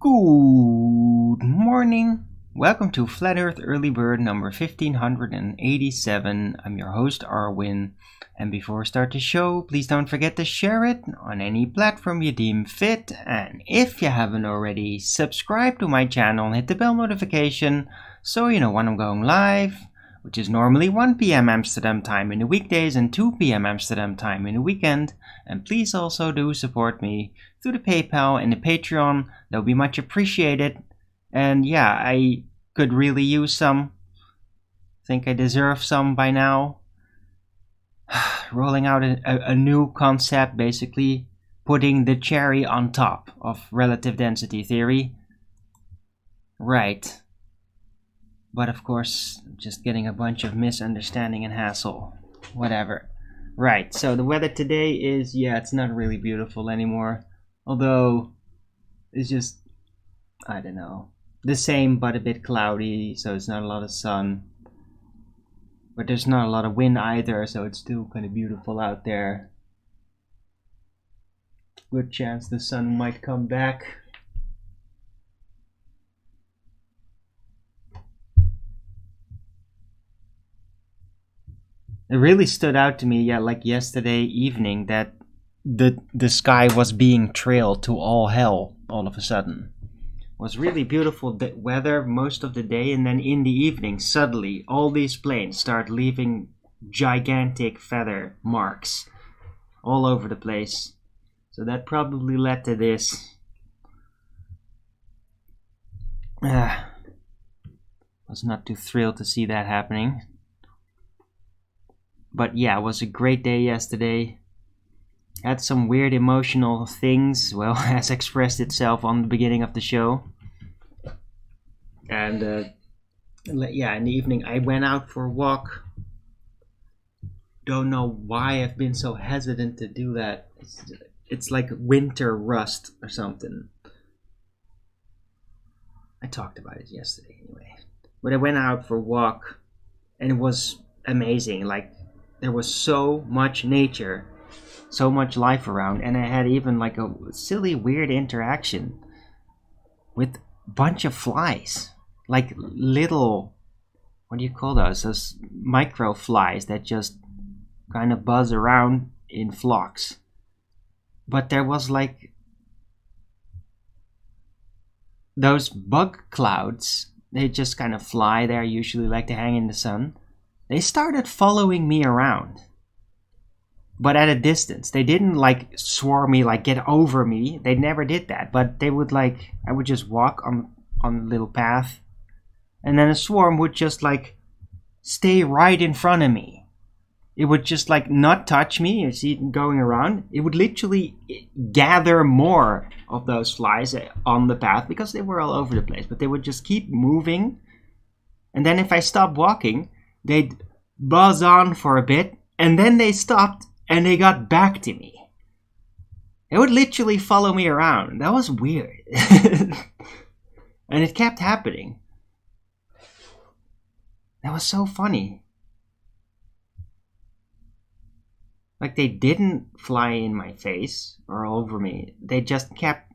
Good morning. Welcome to Flat Earth Early Bird number 1587. I'm your host Arwin. And before we start the show, please don't forget to share it on any platform you deem fit. And if you haven't already, subscribe to my channel and hit the bell notification so you know when I'm going live, which is normally 1 p.m. Amsterdam time in the weekdays and 2 p.m. Amsterdam time in the weekend. And please also do support me through the PayPal and the Patreon. That would be much appreciated. And yeah, I could really use some. Think I deserve some by now. Rolling out a new concept, basically putting the cherry on top of relative density theory. Right. But of course, just getting a bunch of misunderstanding and hassle. Whatever. Right, so the weather today is, it's not really beautiful anymore. Although, it's just, I don't know, the same but a bit cloudy, so it's not a lot of sun. But there's not a lot of wind either, so it's still kind of beautiful out there. Good chance the sun might come back. It really stood out to me, like yesterday evening, that the sky was being trailed to all hell all of a sudden. It was really beautiful weather most of the day, and then in the evening, suddenly, all these planes start leaving gigantic feather marks all over the place. So that probably led to this. Was not too thrilled to see that happening. But yeah, it was a great day yesterday. Had some weird emotional things, well, as expressed itself on the beginning of the show. And in the evening I went out for a walk. Don't know why I've been so hesitant to do that. It's like winter rust or something. I talked about it yesterday anyway. But I went out for a walk and it was amazing. Like, there was so much nature, so much life around, and I had even like a silly, weird interaction with a bunch of flies. Like little, what do you call those? Those micro flies that just kind of buzz around in flocks. But there was like those bug clouds. They just kind of fly there, usually like to hang in the sun. They started following me around, but at a distance. They didn't like swarm me, like get over me. They never did that, but they would I would just walk on a little path, and then a swarm would just like stay right in front of me. It would just like not touch me. You see it going around. It would literally gather more of those flies on the path because they were all over the place, but they would just keep moving. And then if I stopped walking, they'd buzz on for a bit, and then they stopped, and they got back to me. They would literally follow me around. That was weird. And it kept happening. That was so funny. Like, they didn't fly in my face or over me. They just kept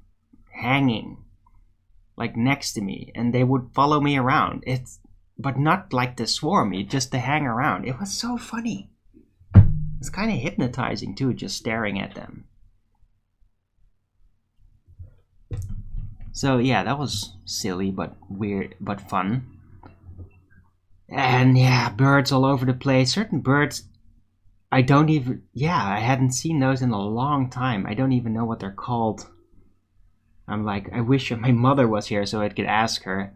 hanging, like, next to me, and they would follow me around. But not like to swarm me, just to hang around. It was so funny. It's kind of hypnotizing too, just staring at them. So yeah, that was silly but weird but fun. And yeah, birds all over the place. Certain birds, I hadn't seen those in a long time. I don't even know what they're called. I'm like, I wish my mother was here so I could ask her.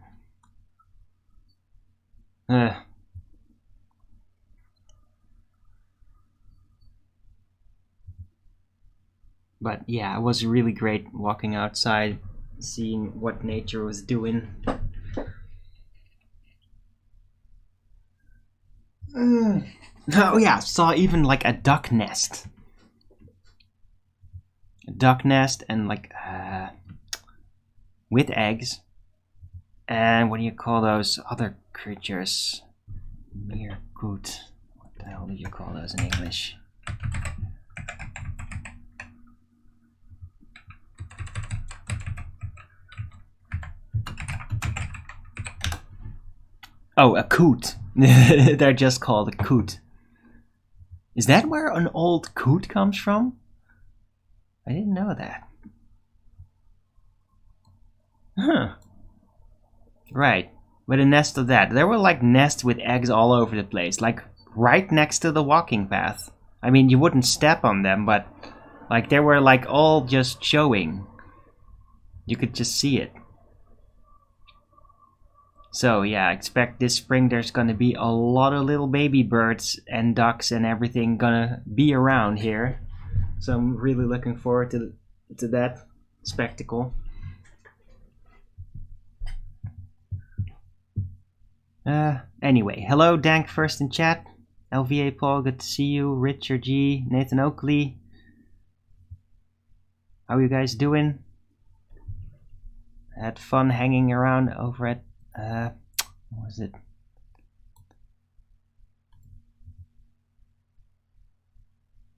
But yeah, it was really great walking outside, seeing what nature was doing. Oh yeah, saw even like a duck nest. A duck nest and like with eggs. And what do you call those other creatures? Meerkoet. What the hell do you call those in English? Oh, a coot. They're just called a coot. Is that where an old coot comes from? I didn't know that. Huh. Right. With a nest of that. There were like nests with eggs all over the place. Like right next to the walking path. I mean, you wouldn't step on them, but like they were like all just showing. You could just see it. So yeah, expect this spring there's gonna be a lot of little baby birds and ducks and everything gonna be around here. So I'm really looking forward to that spectacle. Anyway, hello Dank first in chat. LVA Paul, good to see you. Richard G, Nathan Oakley. How are you guys doing? I had fun hanging around over at what was it?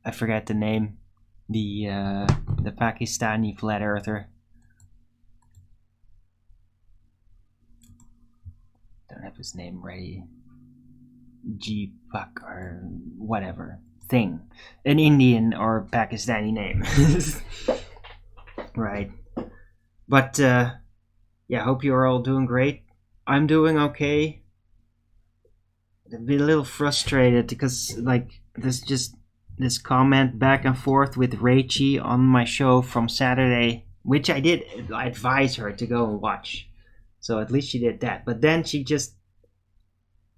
I forget the name. The Pakistani flat earther. Don't have his name ready. G-Pak or whatever thing. An Indian or Pakistani name. Right. But yeah, hope you're all doing great. I'm doing okay. I've been a little frustrated because like there's just this comment back and forth with Rachie on my show from Saturday, which I did advise her to go and watch. So at least she did that. But then she just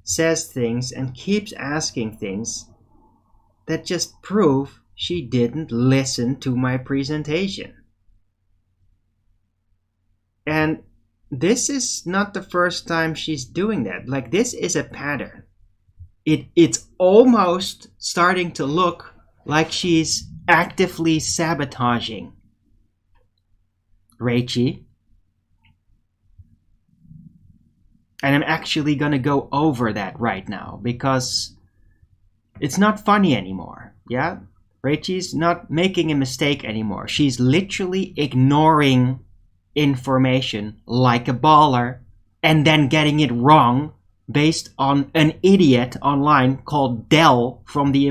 says things and keeps asking things that just prove she didn't listen to my presentation. And this is not the first time she's doing that. Like, this is a pattern. It's almost starting to look like she's actively sabotaging Rachie. And I'm actually gonna go over that right now because it's not funny anymore, yeah? Rachie's not making a mistake anymore. She's literally ignoring information like a baller and then getting it wrong based on an idiot online called Dell from the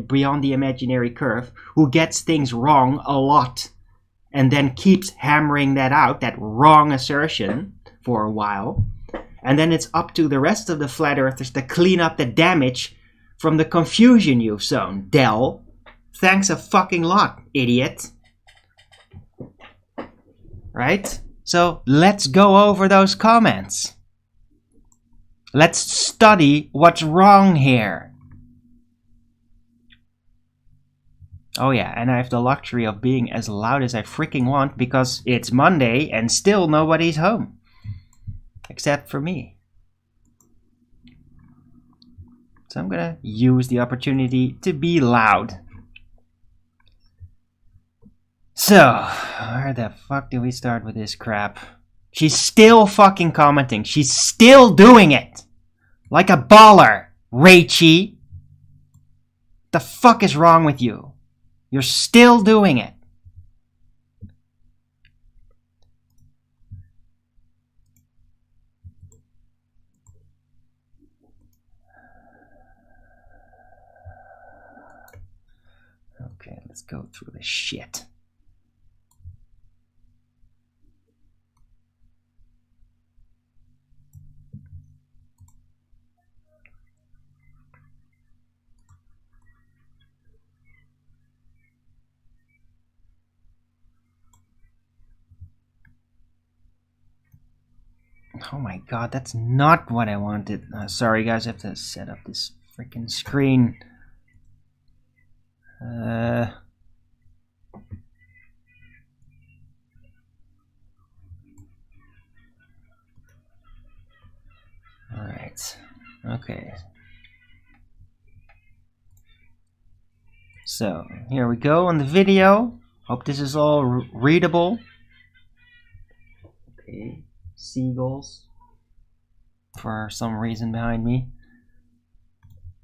Beyond the Imaginary Curve who gets things wrong a lot and then keeps hammering that out, that wrong assertion, for a while. And then it's up to the rest of the flat earthers to clean up the damage from the confusion you've sown. Dell, thanks a fucking lot, idiot. Right? So let's go over those comments. Let's study what's wrong here. Oh yeah, and I have the luxury of being as loud as I freaking want because it's Monday and still nobody's home. Except for me. So I'm gonna use the opportunity to be loud. So, where the fuck do we start with this crap? She's still fucking commenting. She's still doing it. Like a baller, Rachie. The fuck is wrong with you? You're still doing it. Okay, let's go through this shit. Oh my god, that's not what I wanted. Sorry guys, I have to set up this freaking screen. Alright. Okay. So, here we go on the video. Hope this is all readable. Okay. Seagulls. For some reason behind me.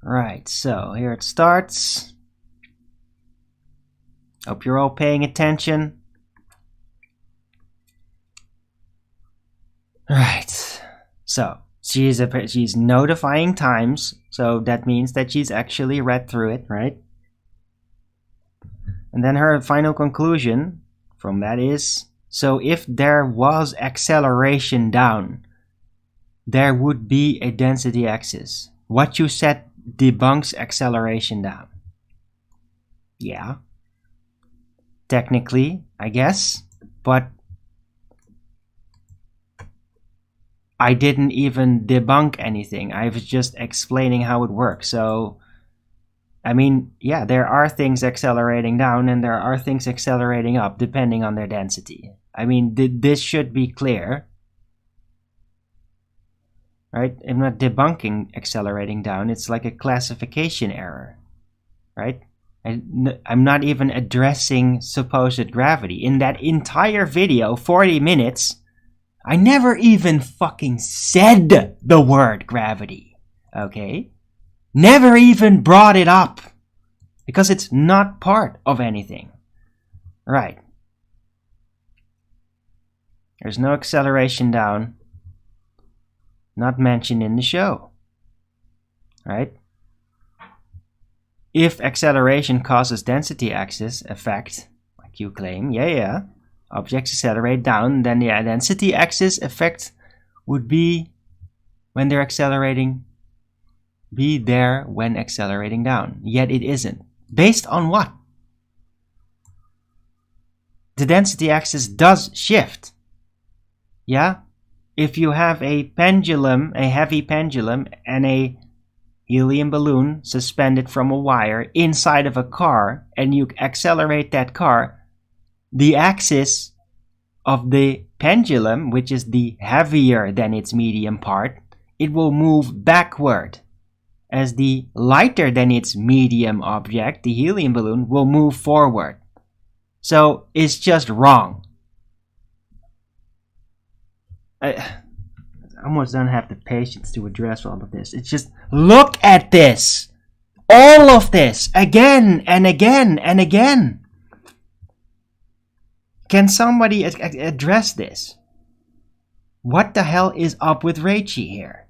Right, so here it starts. Hope you're all paying attention. Right. So, She's notifying times, so that means that she's actually read through it, right? And then her final conclusion from that is, so if there was acceleration down, there would be a density axis. What you said debunks acceleration down. Yeah. Technically, I guess, but I didn't even debunk anything. I was just explaining how it works. So, I mean, yeah, there are things accelerating down and there are things accelerating up depending on their density. I mean, this should be clear. Right? I'm not debunking accelerating down. It's like a classification error. Right? I'm not even addressing supposed gravity. In that entire video, 40 minutes, I never even fucking said the word gravity, okay? Never even brought it up, because it's not part of anything. Right. There's no acceleration down, not mentioned in the show, right? If acceleration causes density axis effect, like you claim, yeah. Objects accelerate down, then the density axis effect would be when they're accelerating, be there when accelerating down. Yet it isn't. Based on what? The density axis does shift. Yeah? If you have a pendulum, a heavy pendulum, and a helium balloon suspended from a wire inside of a car, and you accelerate that car, the axis of the pendulum, which is the heavier than its medium part, it will move backward, as the lighter than its medium object, the helium balloon, will move forward. So it's just wrong. I almost don't have the patience to address all of this. It's just, look at this! All of this! Again and again and again! Can somebody address this? What the hell is up with Rachie here?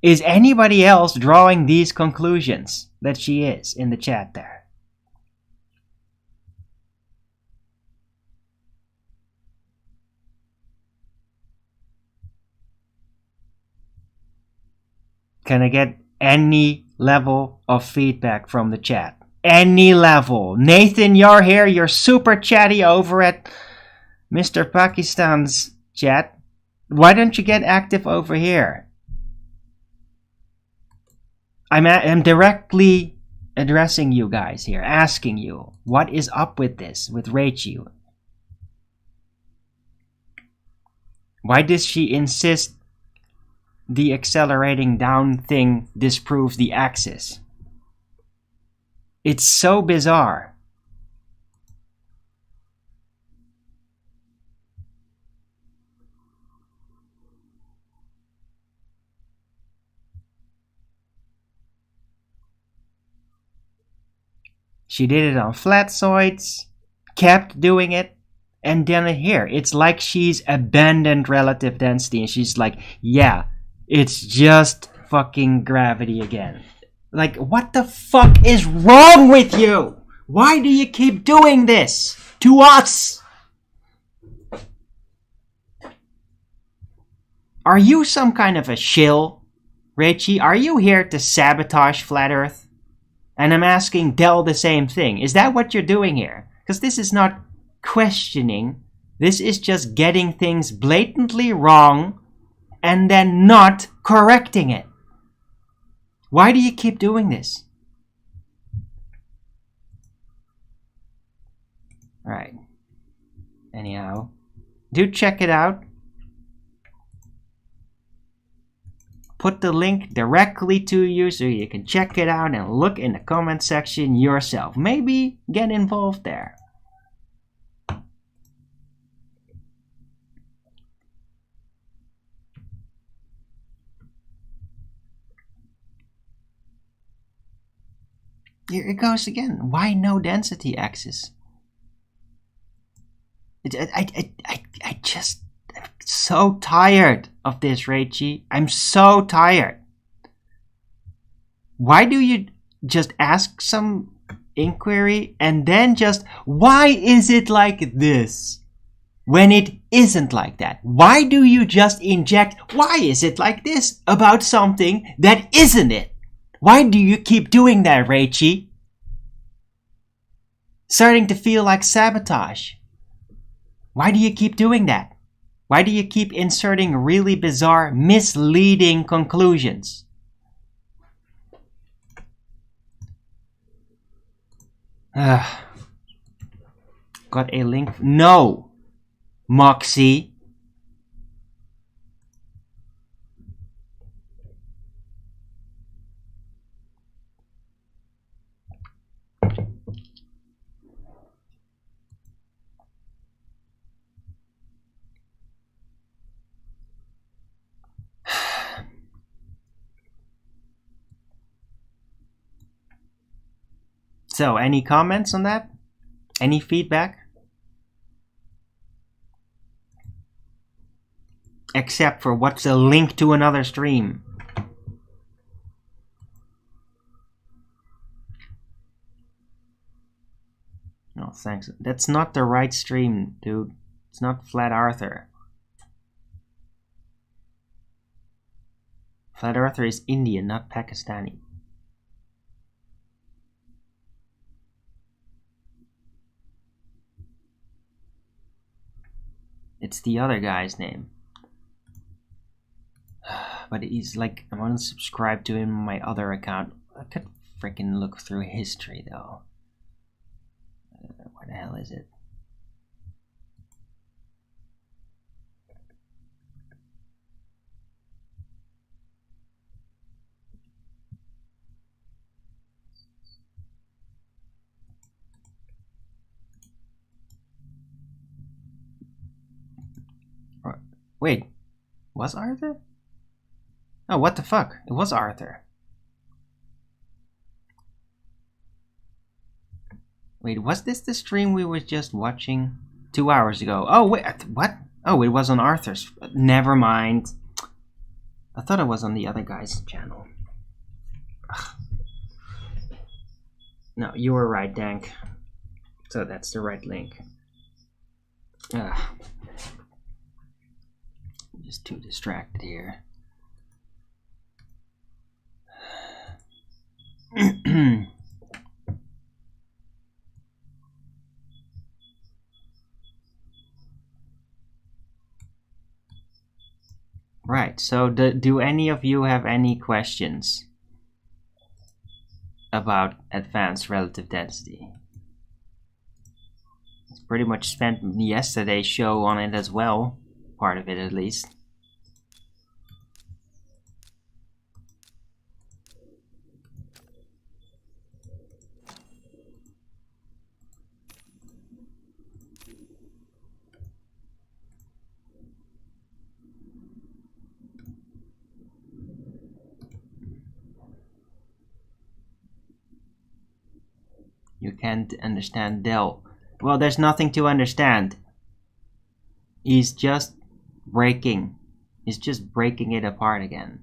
Is anybody else drawing these conclusions that she is in the chat there? Can I get any level of feedback from the chat? Any level. Nathan, you're here. You're super chatty over at Mr. Pakistan's chat. Why don't you get active over here? I'm directly addressing you guys here, asking you, what is up with this, with Rachel? Why does she insist the accelerating down thing disproves the axis? It's so bizarre. She did it on flatsoids, kept doing it, and then here. It's like she's abandoned relative density and she's like, yeah, it's just fucking gravity again. Like, what the fuck is wrong with you? Why do you keep doing this to us? Are you some kind of a shill, Rachie? Are you here to sabotage Flat Earth? And I'm asking Dell the same thing. Is that what you're doing here? Because this is not questioning. This is just getting things blatantly wrong and then not correcting it. Why do you keep doing this? Alright. Anyhow, do check it out. Put the link directly to you so you can check it out and look in the comment section yourself. Maybe get involved there. Here it goes again. Why no density axis? I'm so tired of this, Reichi. I'm so tired. Why do you just ask some inquiry and then just, why is it like this? When it isn't like that. Why do you just inject, why is it like this about something that isn't it? Why do you keep doing that, Reichi? Starting to feel like sabotage. Why do you keep doing that? Why do you keep inserting really bizarre, misleading conclusions? Got a link? No! Moxie. So, any comments on that? Any feedback? Except for what's a link to another stream? No, thanks. That's not the right stream, dude. It's not Flat Earther. Flat Earther is Indian, not Pakistani. It's the other guy's name. But he's like, I'm gonna subscribe to him on my other account. I could freaking look through history though. Where the hell is it? Wait, was Arthur? Oh, what the fuck? It was Arthur. Wait, was this the stream we were just watching 2 hours ago? Oh, wait, what? Oh, it was on Arthur's. Never mind. I thought it was on the other guy's channel. Ugh. No, you were right, Dank. So that's the right link. Ugh. I'm just too distracted here. Right, so do any of you have any questions about advanced relative density? It's pretty much spent yesterday's show on it as well, part of it at least. You can't understand Del. Well, there's nothing to understand. He's just breaking. He's just breaking it apart again.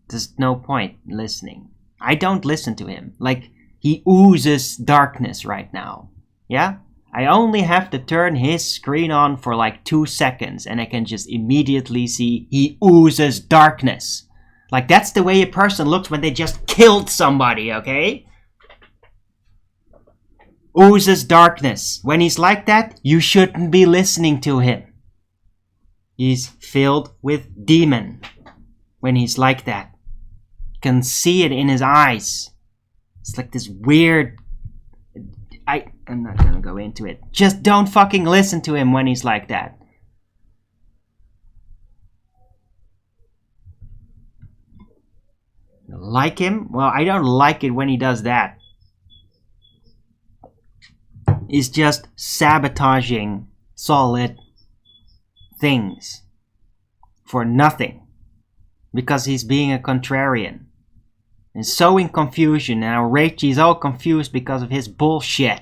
There's no point listening. I don't listen to him. Like, he oozes darkness right now. Yeah? I only have to turn his screen on for like 2 seconds and I can just immediately see he oozes darkness. Like, that's the way a person looks when they just killed somebody, okay? Oozes darkness. When he's like that, you shouldn't be listening to him. He's filled with demon. When he's like that. You can see it in his eyes. It's like this weird... I'm not gonna go into it. Just don't fucking listen to him when he's like that. Like him? Well, I don't like it when he does that. He's just sabotaging solid things for nothing because he's being a contrarian and sowing confusion. Now Reichi's all confused because of his bullshit.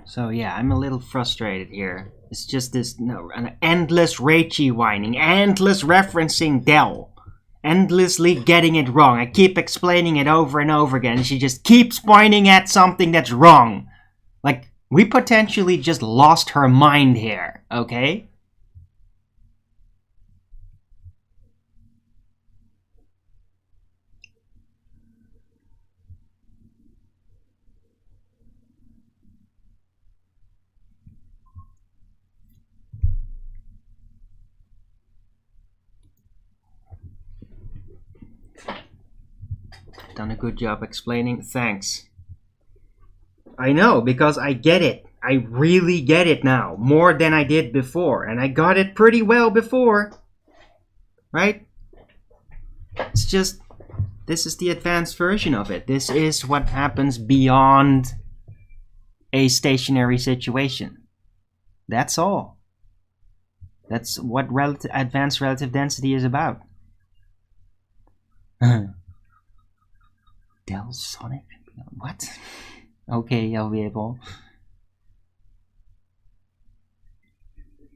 So yeah, I'm a little frustrated here. It's just this an endless ragey whining, endless referencing Dell, endlessly getting it wrong. I keep explaining it over and over again. She just keeps pointing at something that's wrong. Like, we potentially just lost her mind here, okay? Done a good job explaining. Thanks. I know, because I get it. I really get it now. More than I did before. And I got it pretty well before. Right? It's just, this is the advanced version of it. This is what happens beyond a stationary situation. That's all. That's what advanced relative density is about. Del Sonic? What? Okay, I'll be able.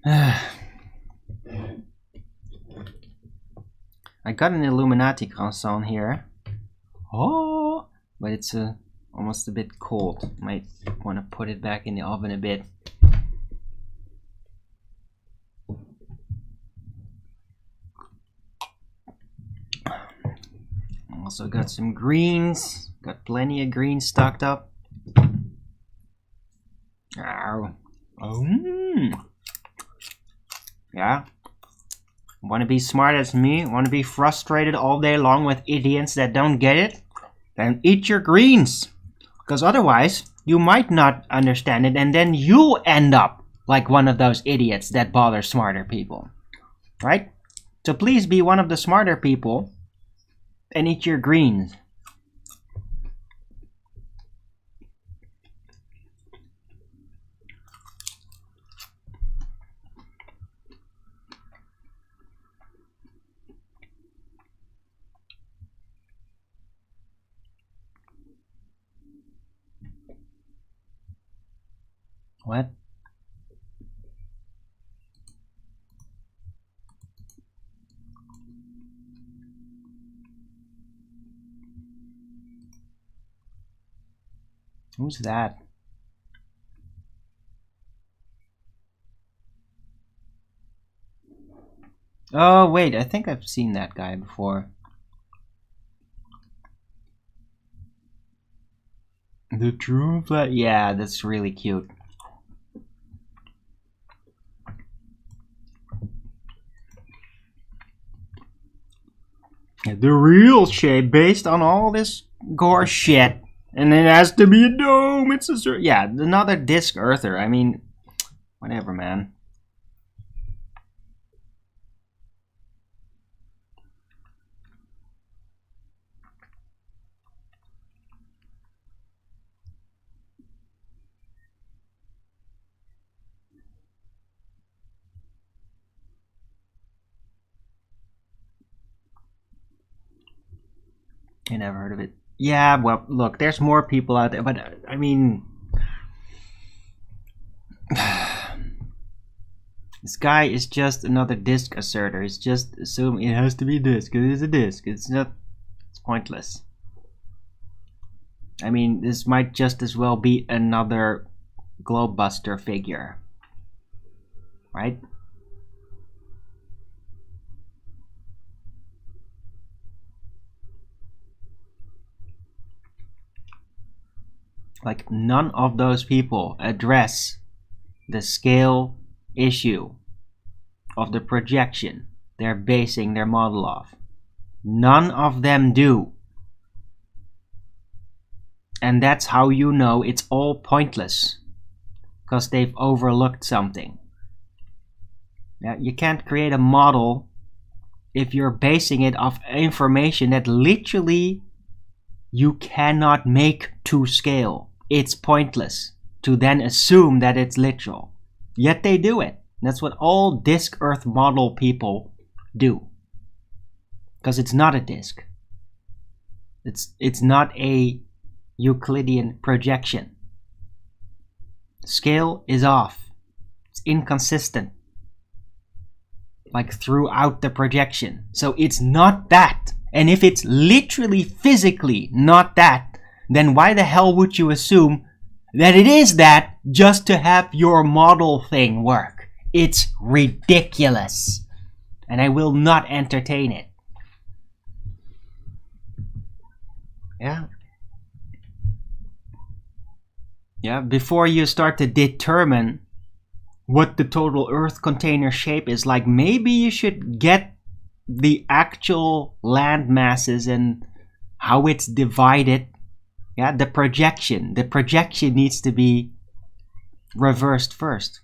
I got an Illuminati croissant here. Oh, but it's almost a bit cold. Might want to put it back in the oven a bit. Also got some greens. Got plenty of greens stocked up. Ow. Oh. Yeah. Want to be smart as me? Want to be frustrated all day long with idiots that don't get it? Then eat your greens. Because otherwise, you might not understand it and then you'll end up like one of those idiots that bother smarter people. Right? So please be one of the smarter people and eat your greens. What? Who's that? Oh, wait, I think I've seen that guy before. The true flat? Yeah, that's really cute. The real shape based on all this gore shit. And it has to be a dome. It's a... Yeah, another disc earther. I mean, whatever, man. I never heard of it. Yeah, well, look, there's more people out there, but I mean, this guy is just another disk asserter. It's just assuming it has to be disk. It is a disk. It's not. It's pointless. I mean, this might just as well be another Globebuster figure, right? Like, none of those people address the scale issue of the projection they're basing their model off. None of them do. And that's how you know it's all pointless. Because they've overlooked something. Yeah, you can't create a model if you're basing it off information that literally you cannot make to scale. It's pointless to then assume that it's literal. Yet they do it. That's what all disk earth model people do. Because it's not a disk. It's not a Euclidean projection. Scale is off. It's inconsistent. Like throughout the projection. So it's not that. And if it's literally physically not that, then why the hell would you assume that it is that just to have your model thing work? It's ridiculous. And I will not entertain it. Yeah. Yeah, before you start to determine what the total Earth container shape is like, maybe you should get the actual land masses and how it's divided. Yeah, the projection. The projection needs to be reversed first.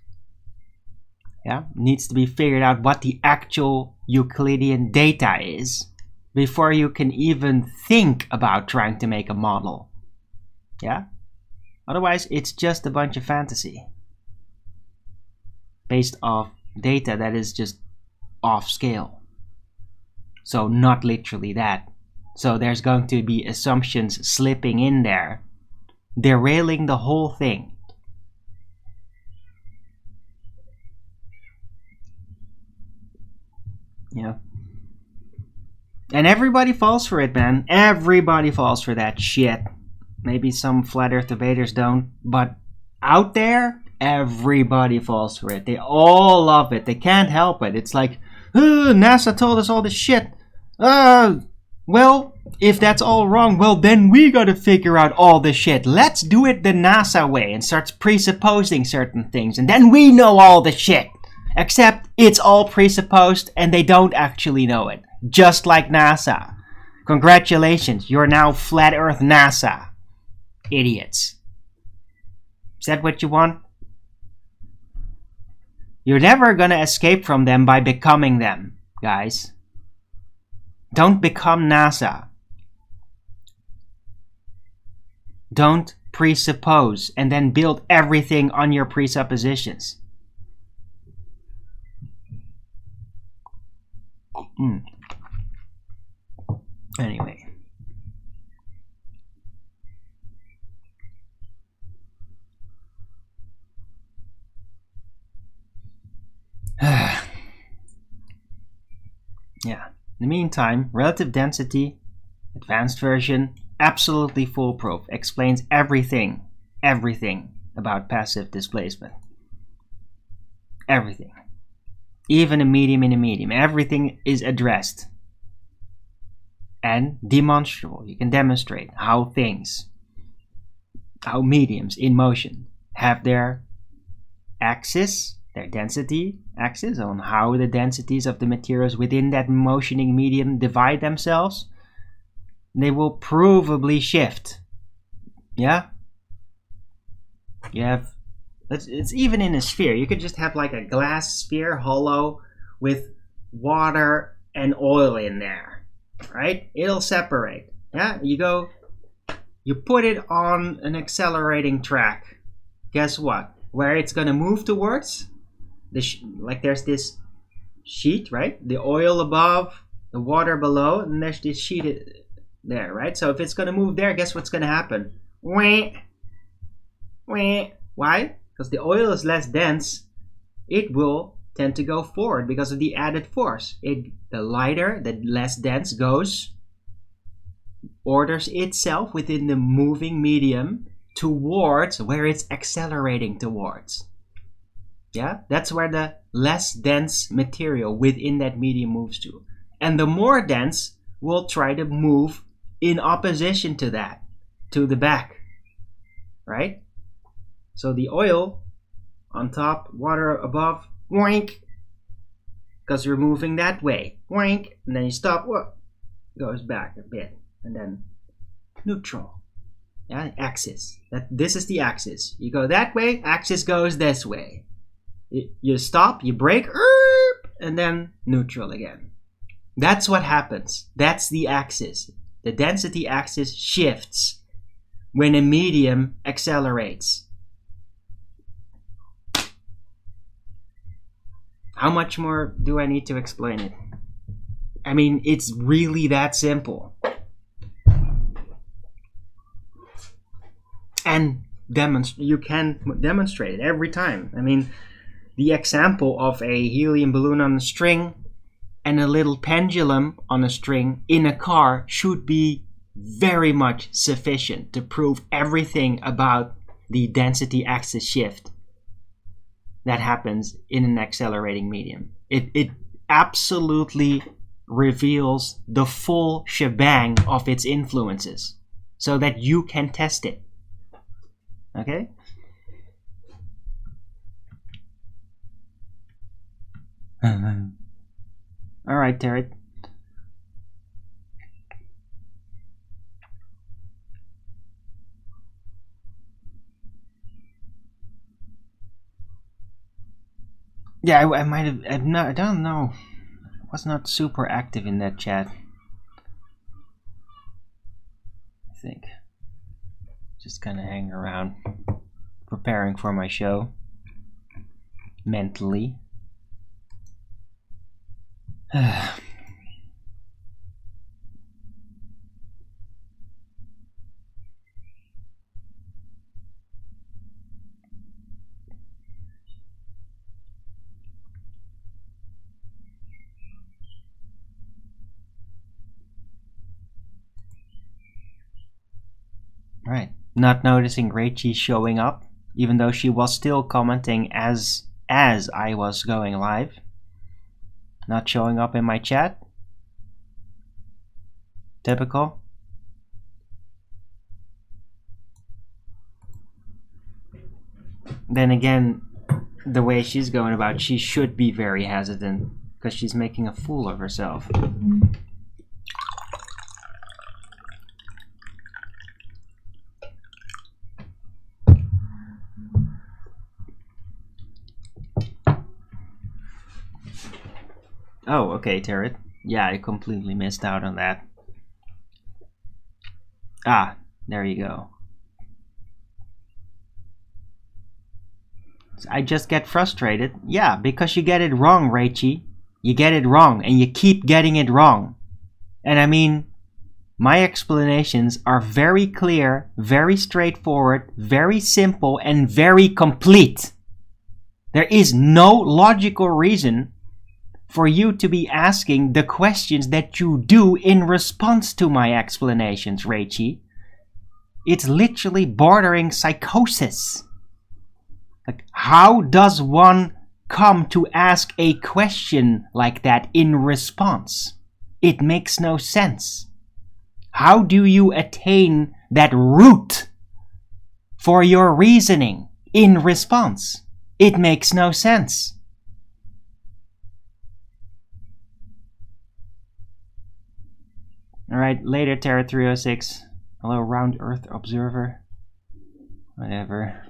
Yeah, needs to be figured out what the actual Euclidean data is before you can even think about trying to make a model. Yeah? Otherwise, it's just a bunch of fantasy based off data that is just off scale. So not literally that. So there's going to be assumptions slipping in there, derailing the whole thing. Yeah. And everybody falls for it, man. Everybody falls for that shit. Maybe some flat earth debaters don't, but out there, everybody falls for it. They all love it. They can't help it. It's like, NASA told us all this shit. Well, if that's all wrong, well, then we gotta figure out all this shit. Let's do it the NASA way and start presupposing certain things, and then we know all the shit. Except it's all presupposed and they don't actually know it. Just like NASA. Congratulations, you're now Flat Earth NASA. Idiots. Is that what you want? You're never gonna escape from them by becoming them, guys. Don't become NASA. Don't presuppose and then build everything on your presuppositions. Anyway. Yeah. In the meantime, relative density, advanced version, absolutely foolproof, explains everything about passive displacement. Everything. Even a medium in a medium. Everything is addressed. And demonstrable. You can demonstrate how mediums in motion have their axis, their density axis, on how the densities of the materials within that motioning medium divide themselves. They will provably shift. Yeah? You have, it's even in a sphere. You could just have like a glass sphere, hollow, with water and oil in there. Right? It'll separate. Yeah? You put it on an accelerating track. Guess what? Where it's gonna move towards, like there's this sheet, right? The oil above, the water below, and there's this sheet there, right? So if it's gonna move there, guess what's gonna happen? Wah, wah. Why? Because the oil is less dense. It will tend to go forward because of the added force. The lighter, the less dense goes, orders itself within the moving medium towards where it's accelerating towards. Yeah, that's where the less dense material within that medium moves to. And the more dense will try to move in opposition to that, to the back, right? So the oil on top, water above, boink, because you're moving that way, boink, and then you stop, whoop, goes back a bit, and then neutral. Yeah, axis. This is the axis. You go that way, axis goes this way. You stop, you brake, and then neutral again. That's what happens. That's the axis. The density axis shifts when a medium accelerates. How much more do I need to explain it? I mean, it's really that simple. And demonstrate it every time. I mean, the example of a helium balloon on a string and a little pendulum on a string in a car should be very much sufficient to prove everything about the density axis shift that happens in an accelerating medium. It absolutely reveals the full shebang of its influences so that you can test it. Okay? All right, Tarot. Yeah, I might have. I don't know. I was not super active in that chat. I think. Just kind of hanging around, preparing for my show. Mentally. Right. Not noticing Rachie showing up, even though she was still commenting as I was going live. Not showing up in my chat. Typical. Then again, the way she's going about, she should be very hesitant because she's making a fool of herself. Oh, okay, Tarot. Yeah, I completely missed out on that. Ah, there you go. I just get frustrated. Yeah, because you get it wrong, Rachie. You get it wrong, and you keep getting it wrong. And I mean, my explanations are very clear, very straightforward, very simple, and very complete. There is no logical reason for you to be asking the questions that you do in response to my explanations, Rachie. It's literally bordering psychosis. Like, how does one come to ask a question like that in response? It makes no sense. How do you attain that root for your reasoning in response? It makes no sense. Alright, later, Terra 306. Hello, Round Earth Observer. Whatever.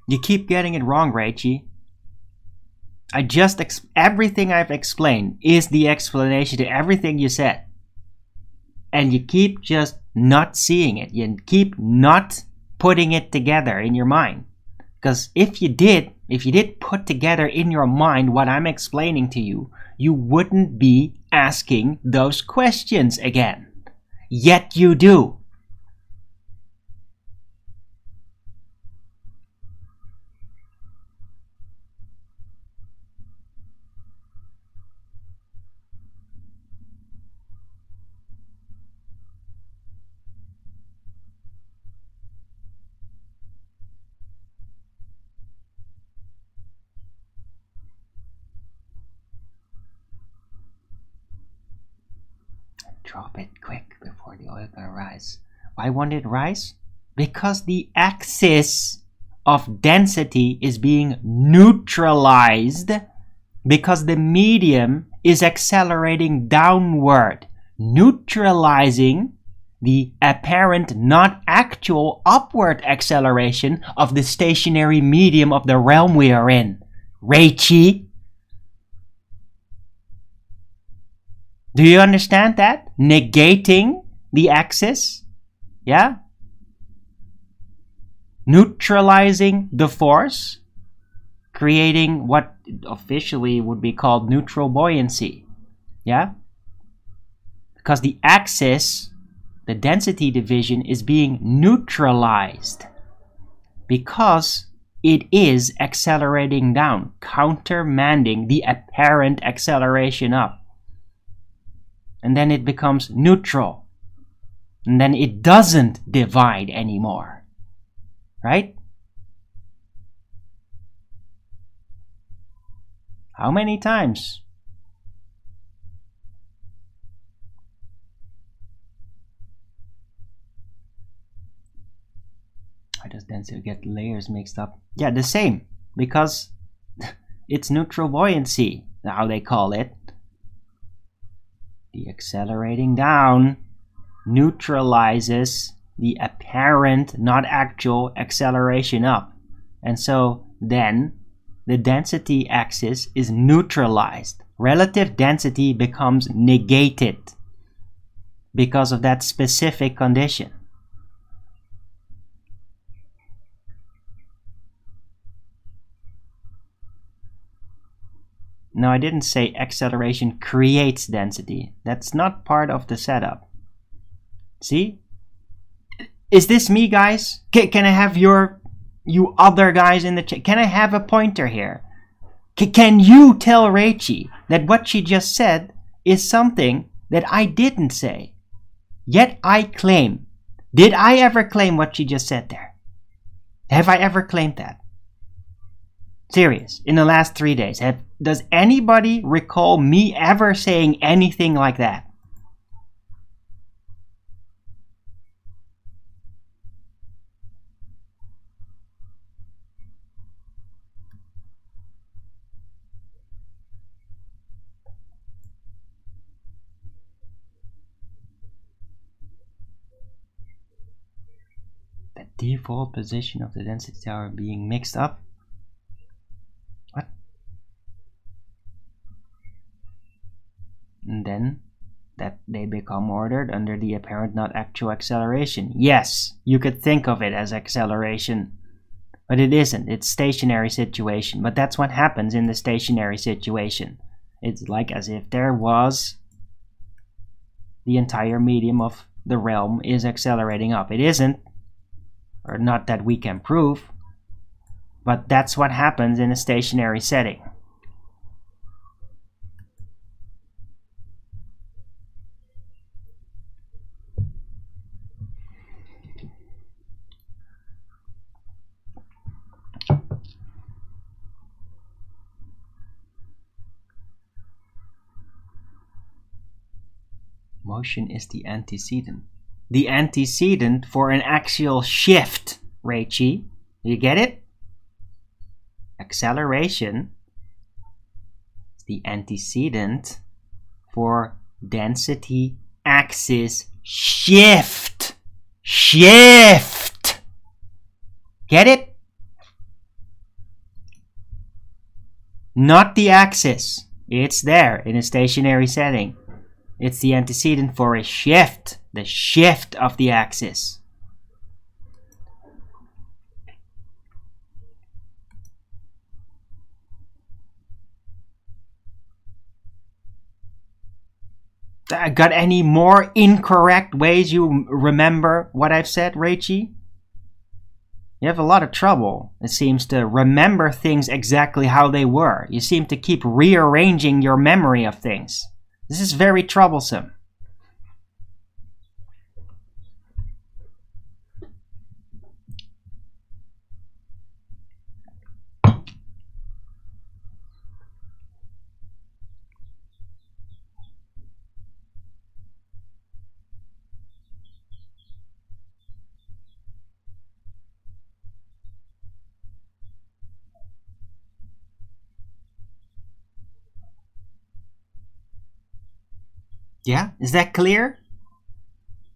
You keep getting it wrong, Rachie. Everything I've explained is the explanation to everything you said. And you keep just not seeing it. You keep not putting it together in your mind. Because if you did put together in your mind what I'm explaining to you, you wouldn't be asking those questions again. Yet you do. Drop it quick before the oil gonna rise. Why won't it rise? Because the axis of density is being neutralized because the medium is accelerating downward, neutralizing the apparent, not actual upward acceleration of the stationary medium of the realm we are in. Rachie? Do you understand that? Negating the axis? Yeah? Neutralizing the force? Creating what officially would be called neutral buoyancy. Yeah? Because the axis, the density division, is being neutralized because it is accelerating down, countermanding the apparent acceleration up. And then it becomes neutral. And then it doesn't divide anymore. Right? How many times? Why does density get layers mixed up? Yeah, the same. Because it's neutral buoyancy, how they call it. The accelerating down neutralizes the apparent, not actual, acceleration up. And so then the density axis is neutralized. Relative density becomes negated because of that specific condition. No, I didn't say acceleration creates density. That's not part of the setup. See? Is this me, guys? Can I have you other guys in the chat? Can I have a pointer here? Can you tell Rachie that what she just said is something that I didn't say? Yet I claim. Did I ever claim what she just said there? Have I ever claimed that? Serious, in the last 3 days. Does anybody recall me ever saying anything like that? The default position of the density tower being mixed up? What? And then that they become ordered under the apparent not actual acceleration. Yes, you could think of it as acceleration, but it isn't. It's stationary situation. But that's what happens in the stationary situation. It's like as if there was the entire medium of the realm is accelerating up. It isn't, or not that we can prove, but that's what happens in a stationary setting. Motion is the antecedent. The antecedent for an axial shift, Rachie. You get it? Acceleration is the antecedent for density axis shift. Shift! Get it? Not the axis. It's there in a stationary setting. It's the antecedent for a shift, the shift of the axis. Got any more incorrect ways you remember what I've said, Rachie? You have a lot of trouble, it seems, to remember things exactly how they were. You seem to keep rearranging your memory of things. This is very troublesome. Yeah? Is that clear?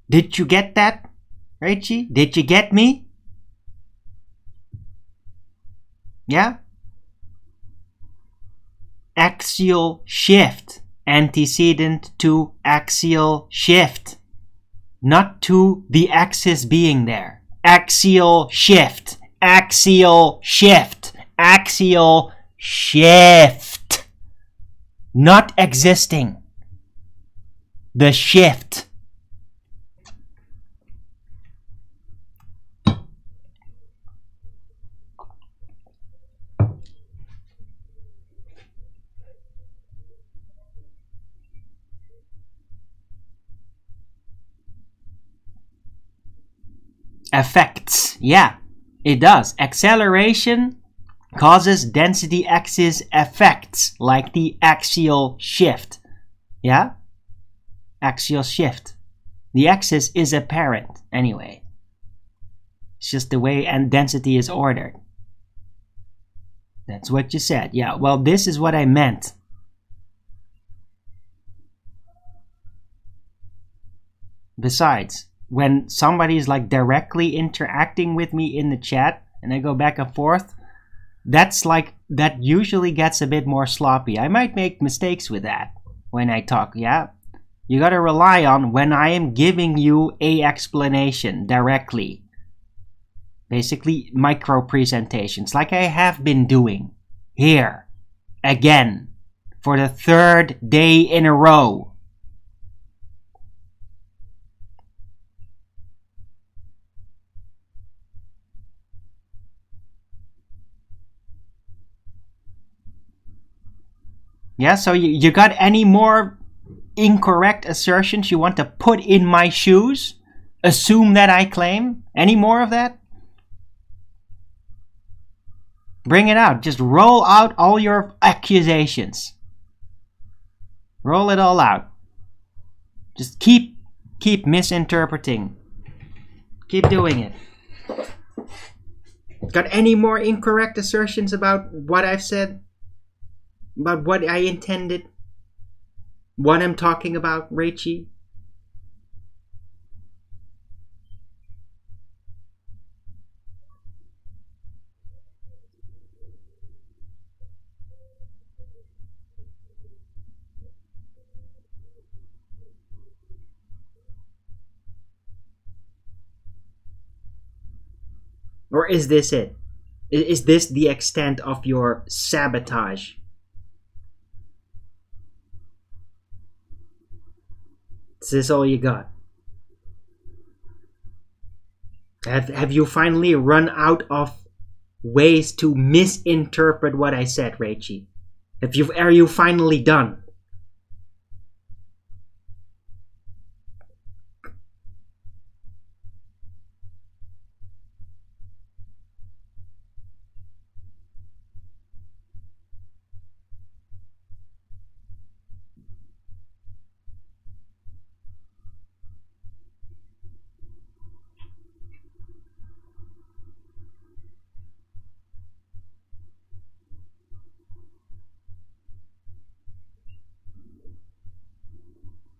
Did you get that, Rachie? Did you get me? Yeah? Axial shift. Antecedent to axial shift. Not to the axis being there. Axial shift. Axial shift. Axial shift. Not existing. The shift. Effects. Yeah, it does. Acceleration causes density axis effects, like the axial shift. Yeah? Axial shift. The axis is apparent anyway. It's just the way and density is ordered. That's what you said. Yeah, well, this is what I meant. Besides, when somebody's like directly interacting with me in the chat and I go back and forth, that usually gets a bit more sloppy. I might make mistakes with that when I talk. Yeah, you gotta rely on when I am giving you a explanation directly, basically micro presentations like I have been doing here again for the 3rd day in a row. Yeah, so you got any more incorrect assertions you want to put in my shoes? Assume that I claim? Any more of that? Bring it out. Just roll out all your accusations. Roll it all out. Just keep misinterpreting. Keep doing it. Got any more incorrect assertions about what I've said? About what I intended? What I'm talking about, Rachie? Or is this it? Is this the extent of your sabotage? Is this all you got? Have you finally run out of ways to misinterpret what I said, Rachie? Are you finally done?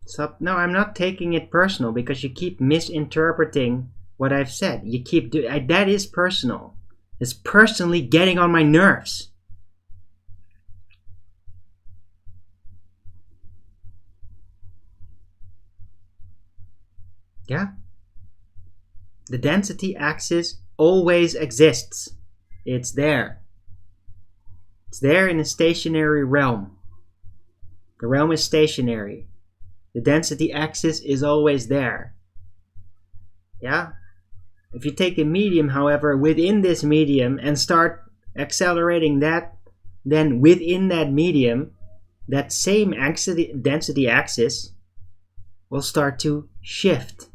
So, no, I'm not taking it personal because you keep misinterpreting what I've said. You keep doing that is personal. It's personally getting on my nerves. Yeah? The density axis always exists. It's there. It's there in a stationary realm. The realm is stationary. The density axis is always there. Yeah? If you take a medium, however, within this medium and start accelerating that, then within that medium, that same density axis will start to shift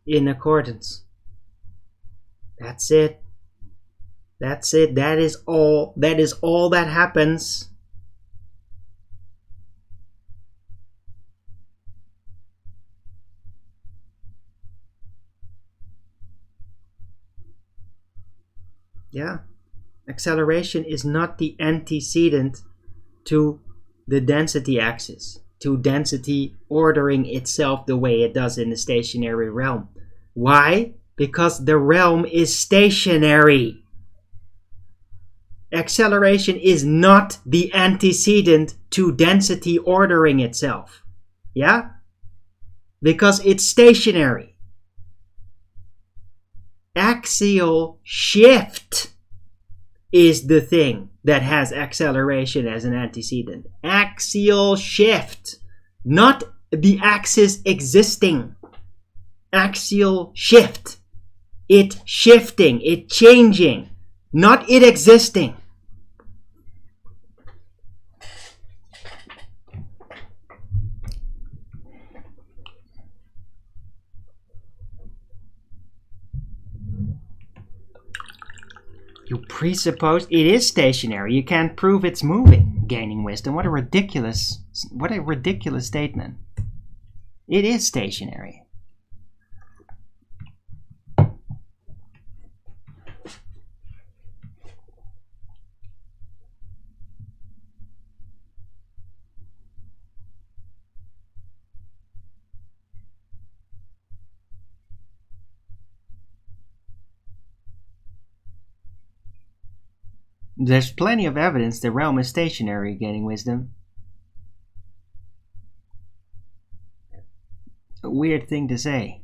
in accordance. That's it. That's it. That is all that happens. Yeah. Acceleration is not the antecedent to the density axis, to density ordering itself the way it does in the stationary realm. Why? Because the realm is stationary. Acceleration is not the antecedent to density ordering itself. Yeah? Because it's stationary. Axial shift is the thing that has acceleration as an antecedent. Axial shift, not the axis existing. Axial shift. It shifting, it changing, not it existing. You presuppose it is stationary. You can't prove it's moving. Gaining wisdom. What a ridiculous statement. It is stationary. There's plenty of evidence the realm is stationary, gaining wisdom. A weird thing to say.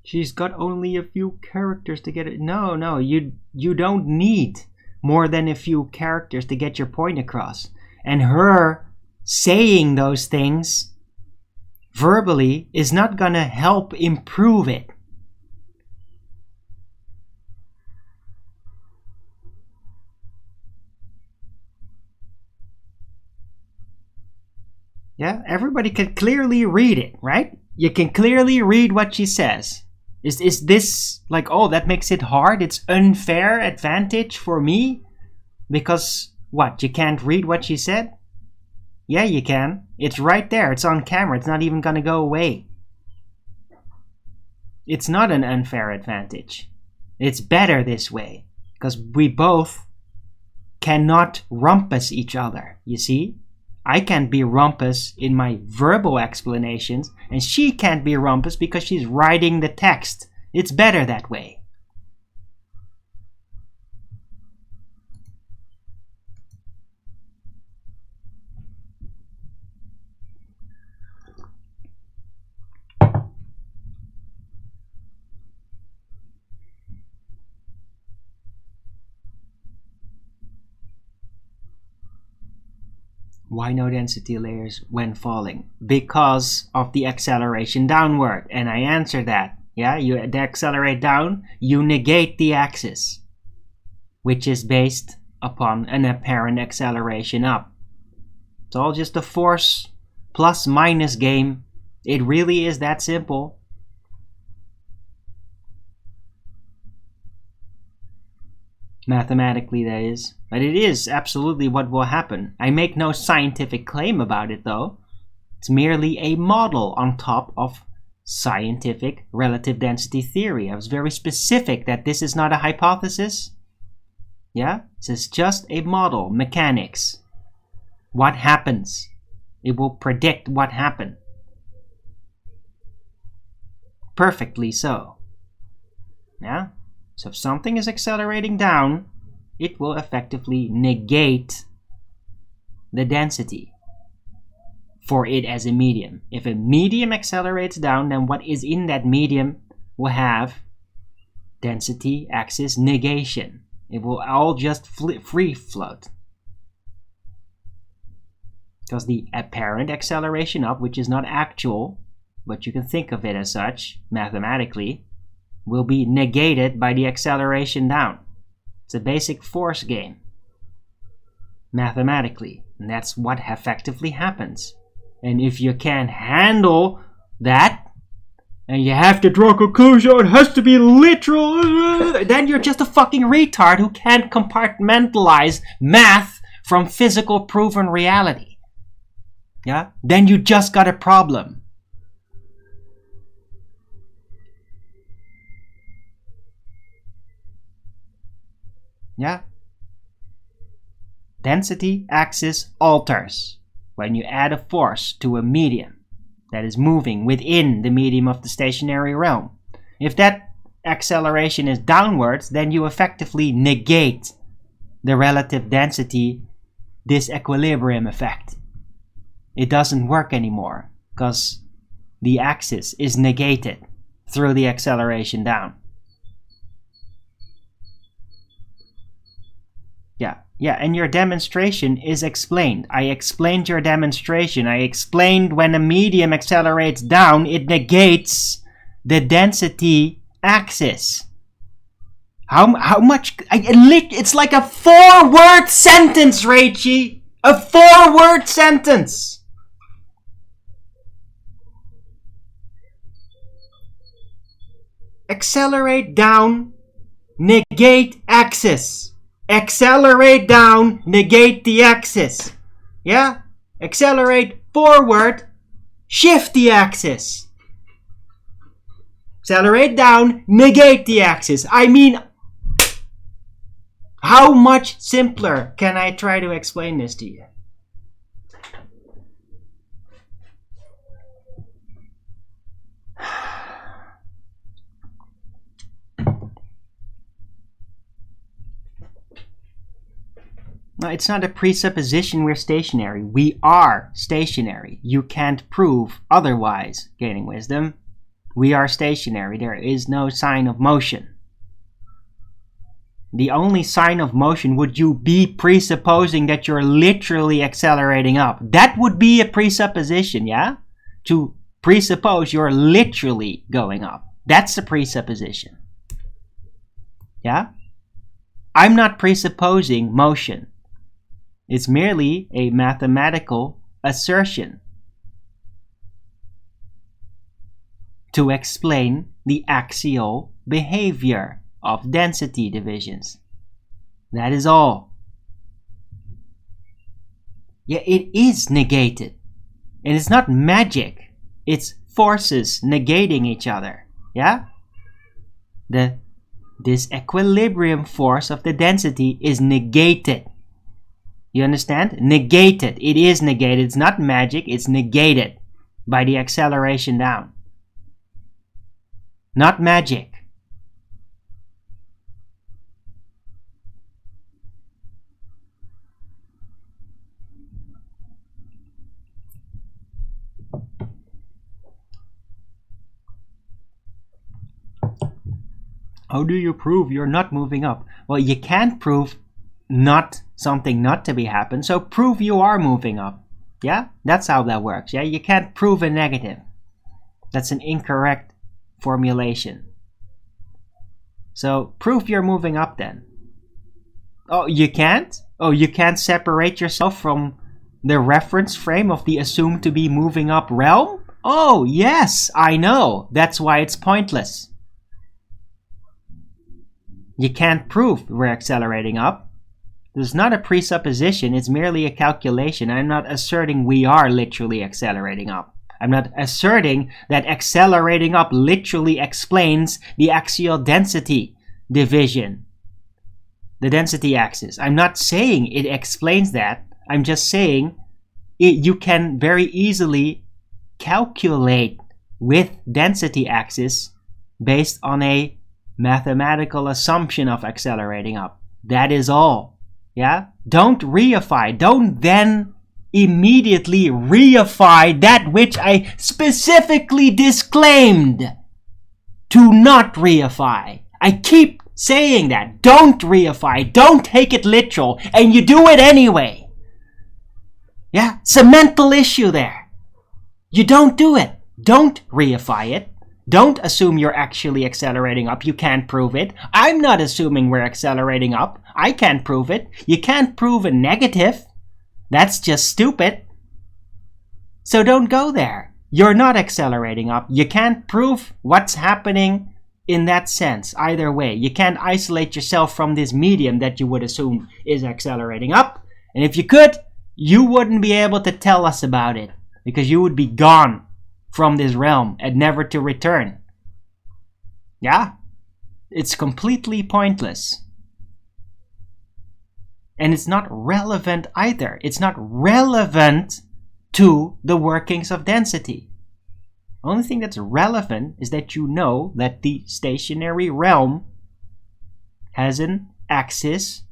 She's got only a few characters to get it. No, you don't need more than a few characters to get your point across. And her saying those things verbally is not gonna help improve it. Yeah, everybody can clearly read it, right? You can clearly read what she says. Is this like, oh, that makes it hard? It's unfair advantage for me? Because what, you can't read what she said? Yeah, you can. It's right there. It's on camera. It's not even going to go away. It's not an unfair advantage. It's better this way. Because we both cannot rumpus each other, you see? I can't be rumpus in my verbal explanations, and she can't be rumpus because she's writing the text. It's better that way. Why no density layers when falling? Because of the acceleration downward. And I answered that. Yeah, you accelerate down, you negate the axis, which is based upon an apparent acceleration up. It's all just a force plus minus game. It really is that simple. Mathematically, that is. But it is absolutely what will happen. I make no scientific claim about it, though. It's merely a model on top of scientific relative density theory. I was very specific that this is not a hypothesis. Yeah? This is just a model. Mechanics. What happens? It will predict what happened. Perfectly so. Yeah? So if something is accelerating down, it will effectively negate the density for it as a medium. If a medium accelerates down, then what is in that medium will have density axis negation. It will all just free float. Because the apparent acceleration up, which is not actual, but you can think of it as such mathematically, will be negated by the acceleration down. It's a basic force game, mathematically, and that's what effectively happens. And if you can't handle that, and you have to draw a conclusion, it has to be literal, then you're just a fucking retard who can't compartmentalize math from physical proven reality. Yeah? Then you just got a problem. Yeah? Density axis alters when you add a force to a medium that is moving within the medium of the stationary realm. If that acceleration is downwards, then you effectively negate the relative density disequilibrium effect. It doesn't work anymore because the axis is negated through the acceleration down. Yeah, and your demonstration is explained. I explained your demonstration. I explained when a medium accelerates down, it negates the density axis. How much? It's like a 4-word sentence, Rachie. A 4-word sentence. Accelerate down, negate axis. Accelerate down, negate the axis. Yeah? Accelerate forward, shift the axis. Accelerate down, negate the axis. I mean, how much simpler can I try to explain this to you? No, it's not a presupposition we're stationary. We are stationary. You can't prove otherwise, gaining wisdom. We are stationary. There is no sign of motion. The only sign of motion would you be presupposing that you're literally accelerating up. That would be a presupposition, yeah? To presuppose you're literally going up. That's a presupposition. Yeah? I'm not presupposing motion. It's merely a mathematical assertion to explain the axial behavior of density divisions. That is all. Yeah, it is negated. And it's not magic. It's forces negating each other. Yeah? This equilibrium force of the density is negated. You understand? Negated. It is negated. It's not magic. It's negated by the acceleration down. Not magic. How do you prove you're not moving up? Well, you can't prove something not to be happen, so prove you are moving up. Yeah, that's how that works. Yeah, you can't prove a negative. That's an incorrect formulation. So prove you're moving up then. Oh, you can't? Oh, you can't separate yourself from the reference frame of the assumed to be moving up realm? Oh, yes, I know. That's why it's pointless. You can't prove we're accelerating up. There's not a presupposition, it's merely a calculation. I'm not asserting we are literally accelerating up. I'm not asserting that accelerating up literally explains the axial density division, the density axis. I'm not saying it explains that. I'm just saying you can very easily calculate with density axis based on a mathematical assumption of accelerating up. That is all. Yeah? Don't reify. Don't then immediately reify that which I specifically disclaimed to not reify. I keep saying that. Don't reify. Don't take it literal. And you do it anyway. Yeah? It's a mental issue there. You don't do it. Don't reify it. Don't assume you're actually accelerating up. You can't prove it. I'm not assuming we're accelerating up. I can't prove it. You can't prove a negative. That's just stupid. So don't go there. You're not accelerating up. You can't prove what's happening in that sense. Either way, you can't isolate yourself from this medium that you would assume is accelerating up. And if you could, you wouldn't be able to tell us about it because you would be gone from this realm and never to return. Yeah? It's completely pointless. And it's not relevant either. It's not relevant to the workings of density. The only thing that's relevant is that you know that the stationary realm has an axis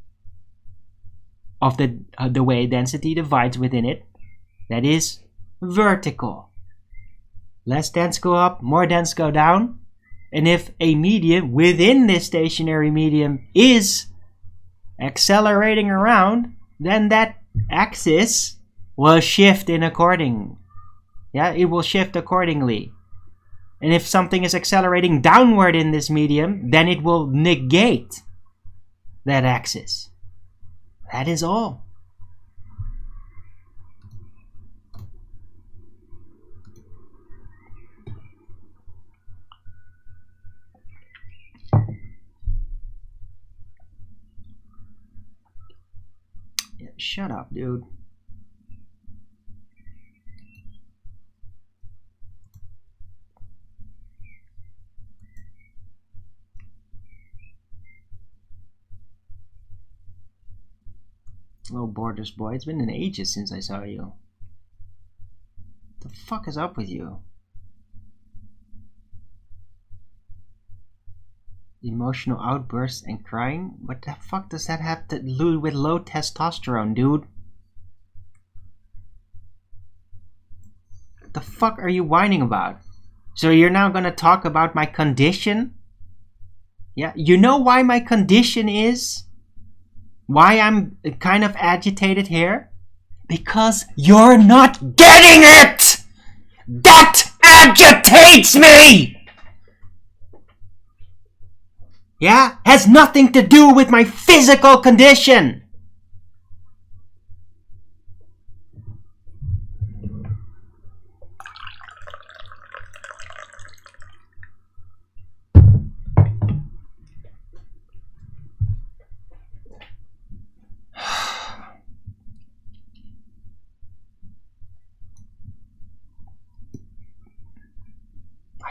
of the way density divides within it that is vertical. Less dense go up, more dense go down. And if a medium within this stationary medium is accelerating around, then that axis will shift in according. Yeah, it will shift accordingly. And if something is accelerating downward in this medium, then it will negate that axis. That is all. Yeah, shut up, dude. Hello, Borders boy. It's been an ages since I saw you. What the fuck is up with you? Emotional outbursts and crying? What the fuck does that have to do with low testosterone, dude? What the fuck are you whining about? So you're now gonna talk about my condition? Yeah, you know why my condition is? Why I'm kind of agitated here? Because you're not getting it! That agitates me! Yeah? Has nothing to do with my physical condition!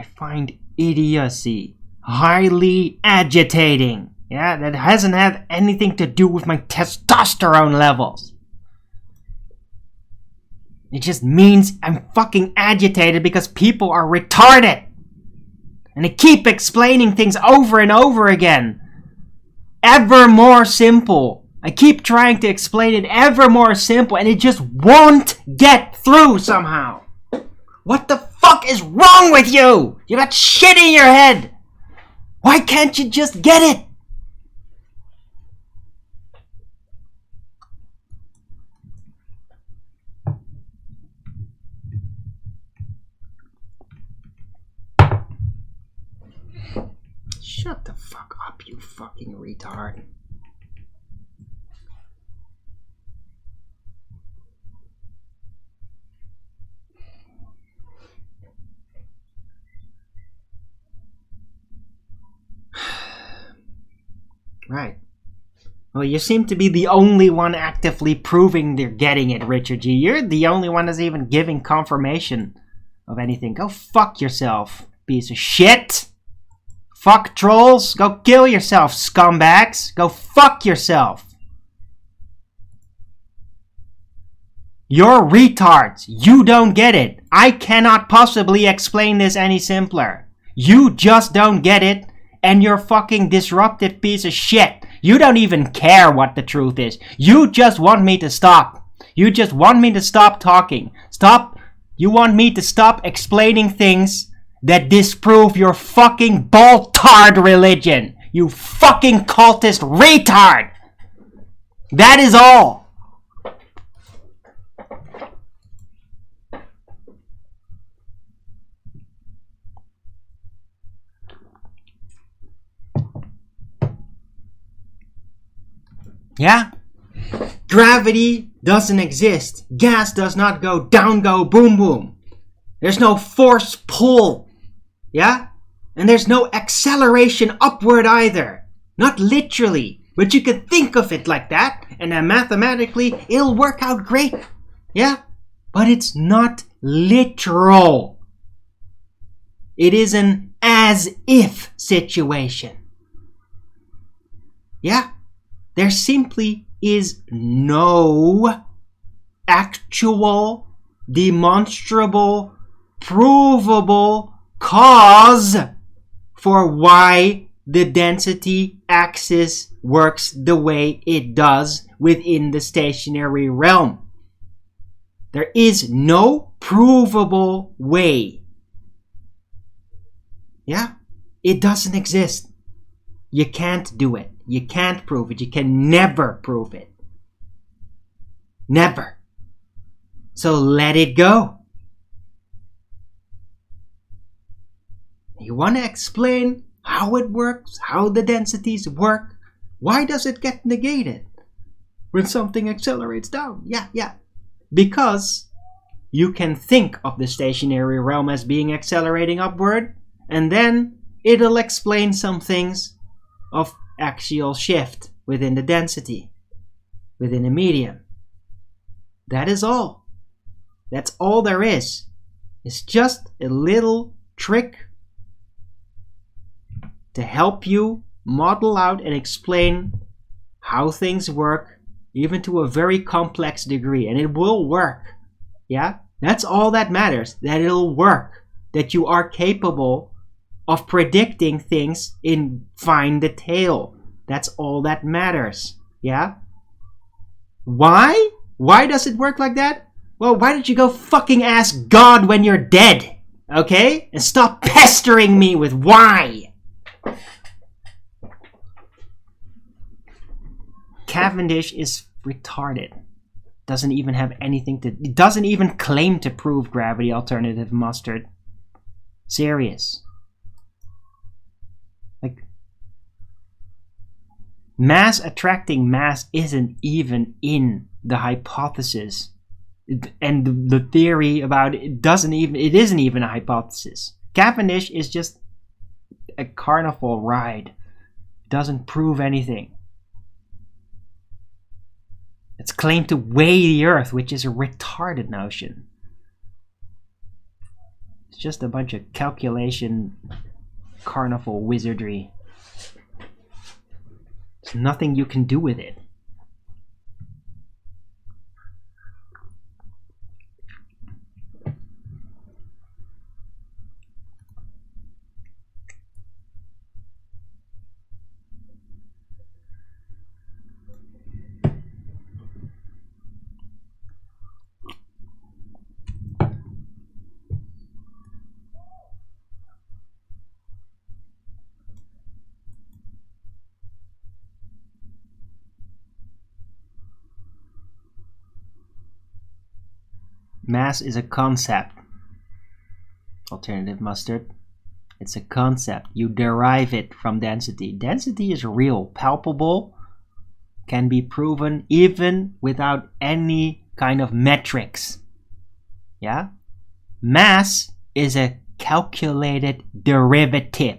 I find idiocy highly agitating. Yeah, that hasn't had anything to do with my testosterone levels. It just means I'm fucking agitated because people are retarded. And they keep explaining things over and over again. Ever more simple. I keep trying to explain it ever more simple and it just won't get through somehow. What the fuck is wrong with you? You got shit in your head. Why can't you just get it? Shut the fuck up, you fucking retard. Right. Well, you seem to be the only one actively proving they're getting it, Richard G. You're the only one that's even giving confirmation of anything. Go fuck yourself, piece of shit. Fuck trolls. Go kill yourself, scumbags. Go fuck yourself. You're retards. You don't get it. I cannot possibly explain this any simpler. You just don't get it. And you're fucking disruptive piece of shit. You don't even care what the truth is. You just want me to stop. You just want me to stop talking. Stop. You want me to stop explaining things that disprove your fucking ball-tard religion. You fucking cultist retard. That is all. Yeah? Gravity doesn't exist. Gas does not go down, go boom, boom. There's no force pull. Yeah? And there's no acceleration upward either. Not literally. But you can think of it like that. And then mathematically, it'll work out great. Yeah? But it's not literal. It is an as-if situation. Yeah? There simply is no actual, demonstrable, provable cause for why the density axis works the way it does within the stationary realm. There is no provable way Yeah? It doesn't exist. You can't do it. You can't prove it. You can never prove it. Never. So let it go. You want to explain how it works, how the densities work? Why does it get negated when something accelerates down? Yeah. Because you can think of the stationary realm as being accelerating upward, and then it'll explain some things of axial shift within the density, within a medium. That is all. That's all there is. It's just a little trick to help you model out and explain how things work, even to a very complex degree. And it will work. Yeah? That's all that matters. That it'll work. That you are capable of predicting things in fine detail. That's all that matters. Yeah? Why? Why does it work like that? Well, why don't you go fucking ask God when you're dead? Okay? And stop pestering me with why. Cavendish is retarded. Doesn't even have anything to... It doesn't even claim to prove gravity alternative mustard. Serious. Like, mass attracting mass isn't even in the hypothesis. And the theory about it isn't even a hypothesis. Cavendish is just a carnival ride. It doesn't prove anything. It's claimed to weigh the Earth, which is a retarded notion. It's just a bunch of calculation, carnival wizardry. There's nothing you can do with it. Mass is a concept. Alternative mustard. It's a concept. You derive it from density. Density is real, palpable, can be proven even without any kind of metrics. Yeah? Mass is a calculated derivative.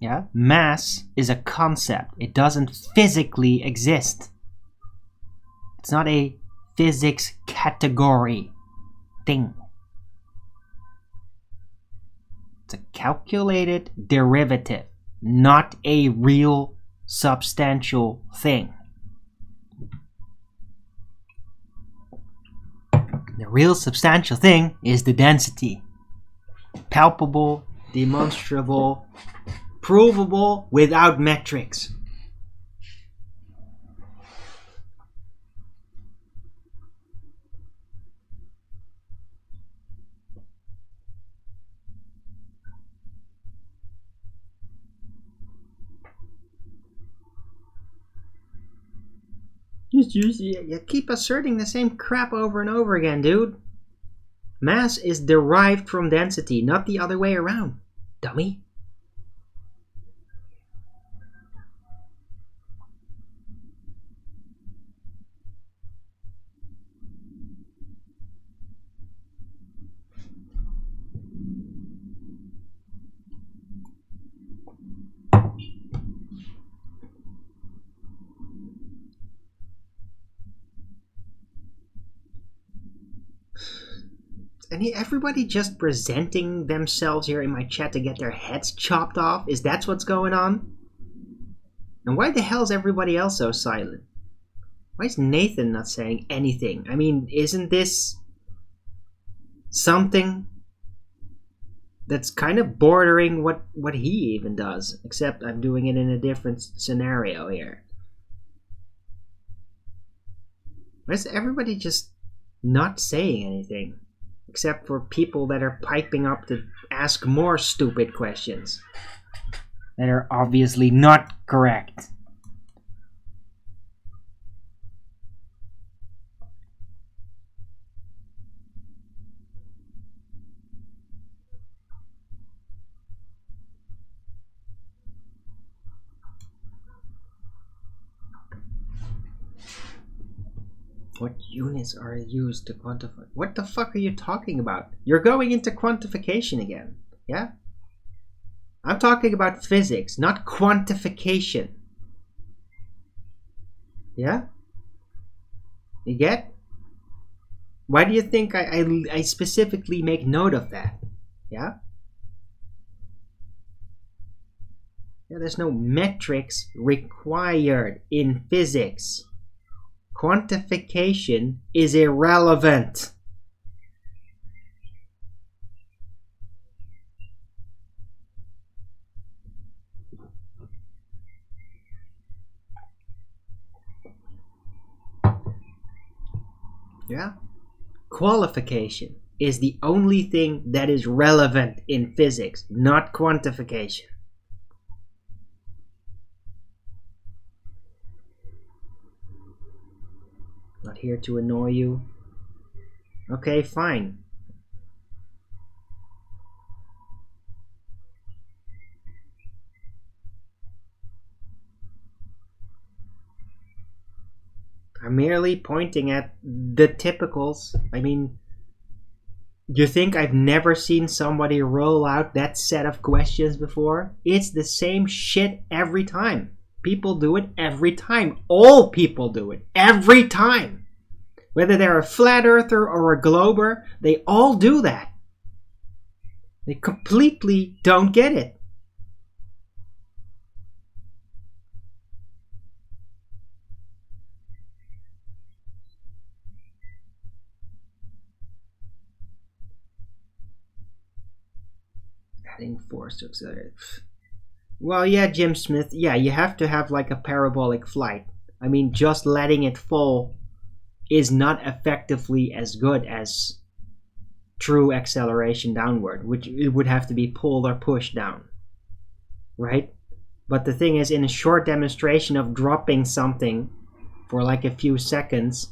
Yeah? Mass is a concept. It doesn't physically exist. It's not a physics category thing. It's a calculated derivative, not a real substantial thing. The real substantial thing is the density. Palpable, demonstrable, provable without metrics. You keep asserting the same crap over and over again, dude. Mass is derived from density, not the other way around, dummy. And everybody just presenting themselves here in my chat to get their heads chopped off? Is that what's going on? And why the hell is everybody else so silent? Why is Nathan not saying anything? I mean, isn't this something that's kind of bordering what he even does? Except I'm doing it in a different scenario here. Why is everybody just not saying anything? Except for people that are piping up to ask more stupid questions that are obviously not correct. What units are used to quantify? What the fuck are you talking about? You're going into quantification again, yeah? I'm talking about physics, not quantification. Yeah? You get? Why do you think I specifically make note of that? Yeah? Yeah, there's no metrics required in physics. Quantification is irrelevant. Yeah? Qualification is the only thing that is relevant in physics, not quantification. Not here to annoy you. Okay, fine. I'm merely pointing at the typicals. I mean, you think I've never seen somebody roll out that set of questions before? It's the same shit every time. People do it every time. All people do it every time. Whether they're a flat earther or a glober, they all do that. They completely don't get it. Adding force to accelerate. Well, yeah, Jim Smith, yeah, you have to have like a parabolic flight. I mean, just letting it fall is not effectively as good as true acceleration downward, which it would have to be pulled or pushed down, right? But the thing is, in a short demonstration of dropping something for like a few seconds,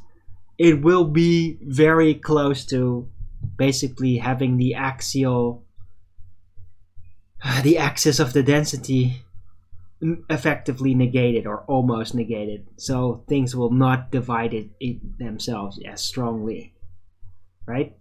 it will be very close to basically having the axis of the density effectively negated or almost negated, so things will not divide it themselves as strongly, right?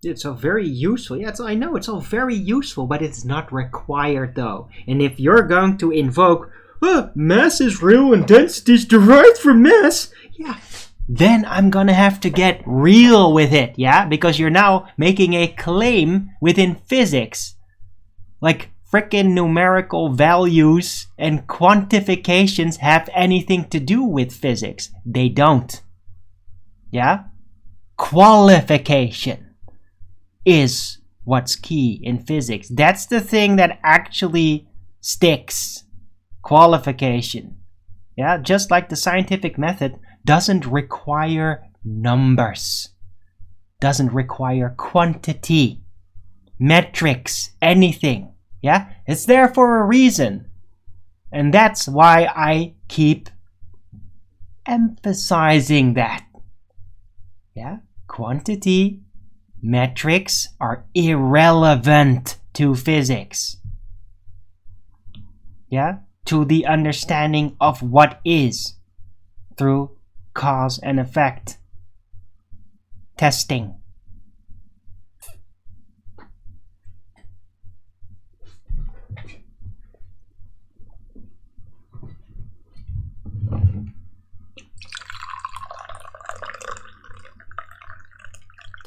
It's all very useful. Yeah, I know it's all very useful, but it's not required though. And if you're going to invoke, mass is real and density is derived from mass, yeah, then I'm gonna have to get real with it, yeah? Because you're now making a claim within physics. Like frickin' numerical values and quantifications have anything to do with physics. They don't. Yeah? Qualification is what's key in physics. That's the thing that actually sticks. Qualification. Yeah, just like the scientific method doesn't require numbers, doesn't require quantity, metrics, anything. Yeah, it's there for a reason. And that's why I keep emphasizing that. Yeah, quantity, metrics are irrelevant to physics. Yeah, to the understanding of what is through cause and effect testing.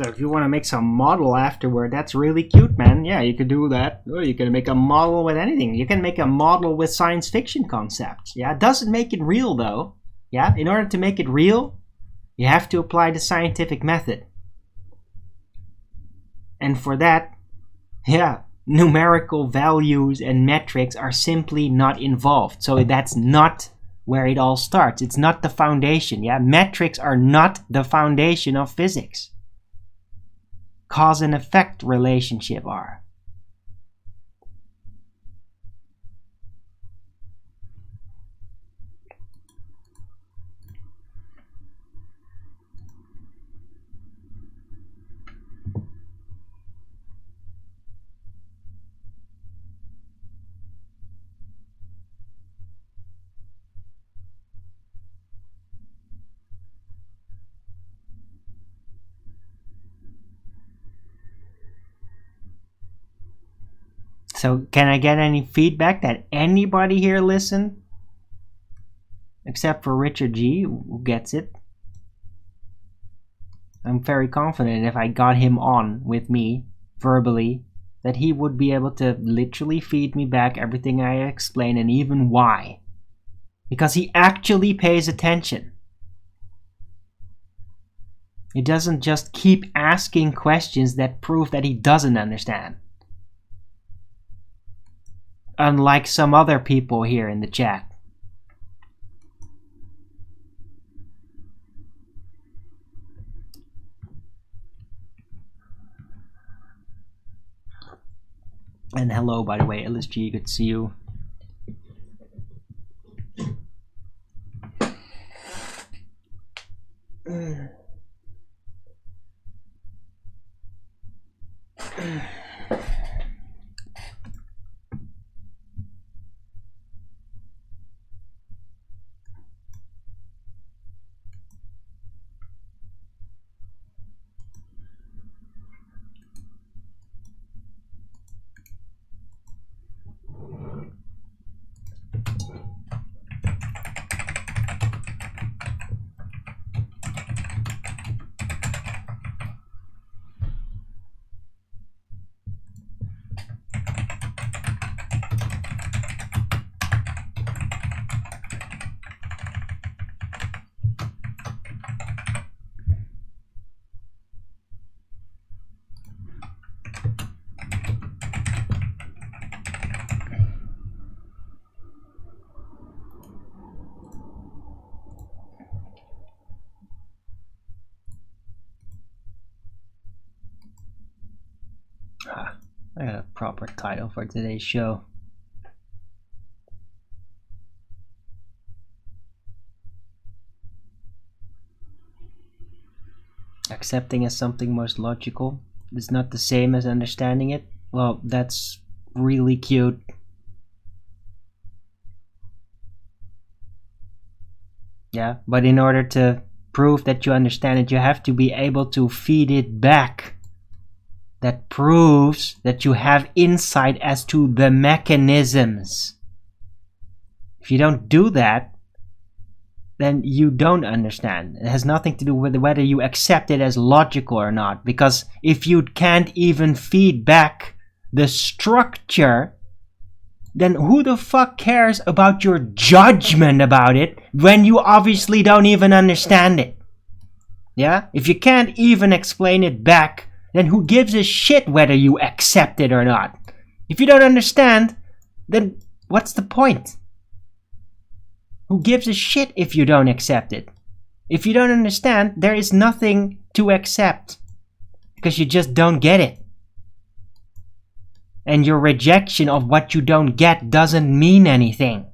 So if you want to make some model afterward, that's really cute, man. Yeah, you could do that. Or you can make a model with anything. You can make a model with science fiction concepts. Yeah, it doesn't make it real, though. Yeah, in order to make it real, you have to apply the scientific method. And for that, yeah, numerical values and metrics are simply not involved. So that's not where it all starts. It's not the foundation. Yeah, metrics are not the foundation of physics. Cause and effect relationship are. So can I get any feedback that anybody here listened? Except for Richard G, who gets it. I'm very confident if I got him on with me verbally, that he would be able to literally feed me back everything I explain and even why. Because he actually pays attention. He doesn't just keep asking questions that prove that he doesn't understand. Unlike some other people here in the chat. And hello, by the way, LSG, good to see you. I got a proper title for today's show. Accepting as something most logical is not the same as understanding it. Well, that's really cute. Yeah, but in order to prove that you understand it, you have to be able to feed it back. That proves that you have insight as to the mechanisms. If you don't do that, then you don't understand. It has nothing to do with whether you accept it as logical or not. Because if you can't even feed back the structure, then who the fuck cares about your judgment about it when you obviously don't even understand it? Yeah? If you can't even explain it back, then who gives a shit whether you accept it or not? If you don't understand, then what's the point? Who gives a shit if you don't accept it? If you don't understand, there is nothing to accept. Because you just don't get it. And your rejection of what you don't get doesn't mean anything.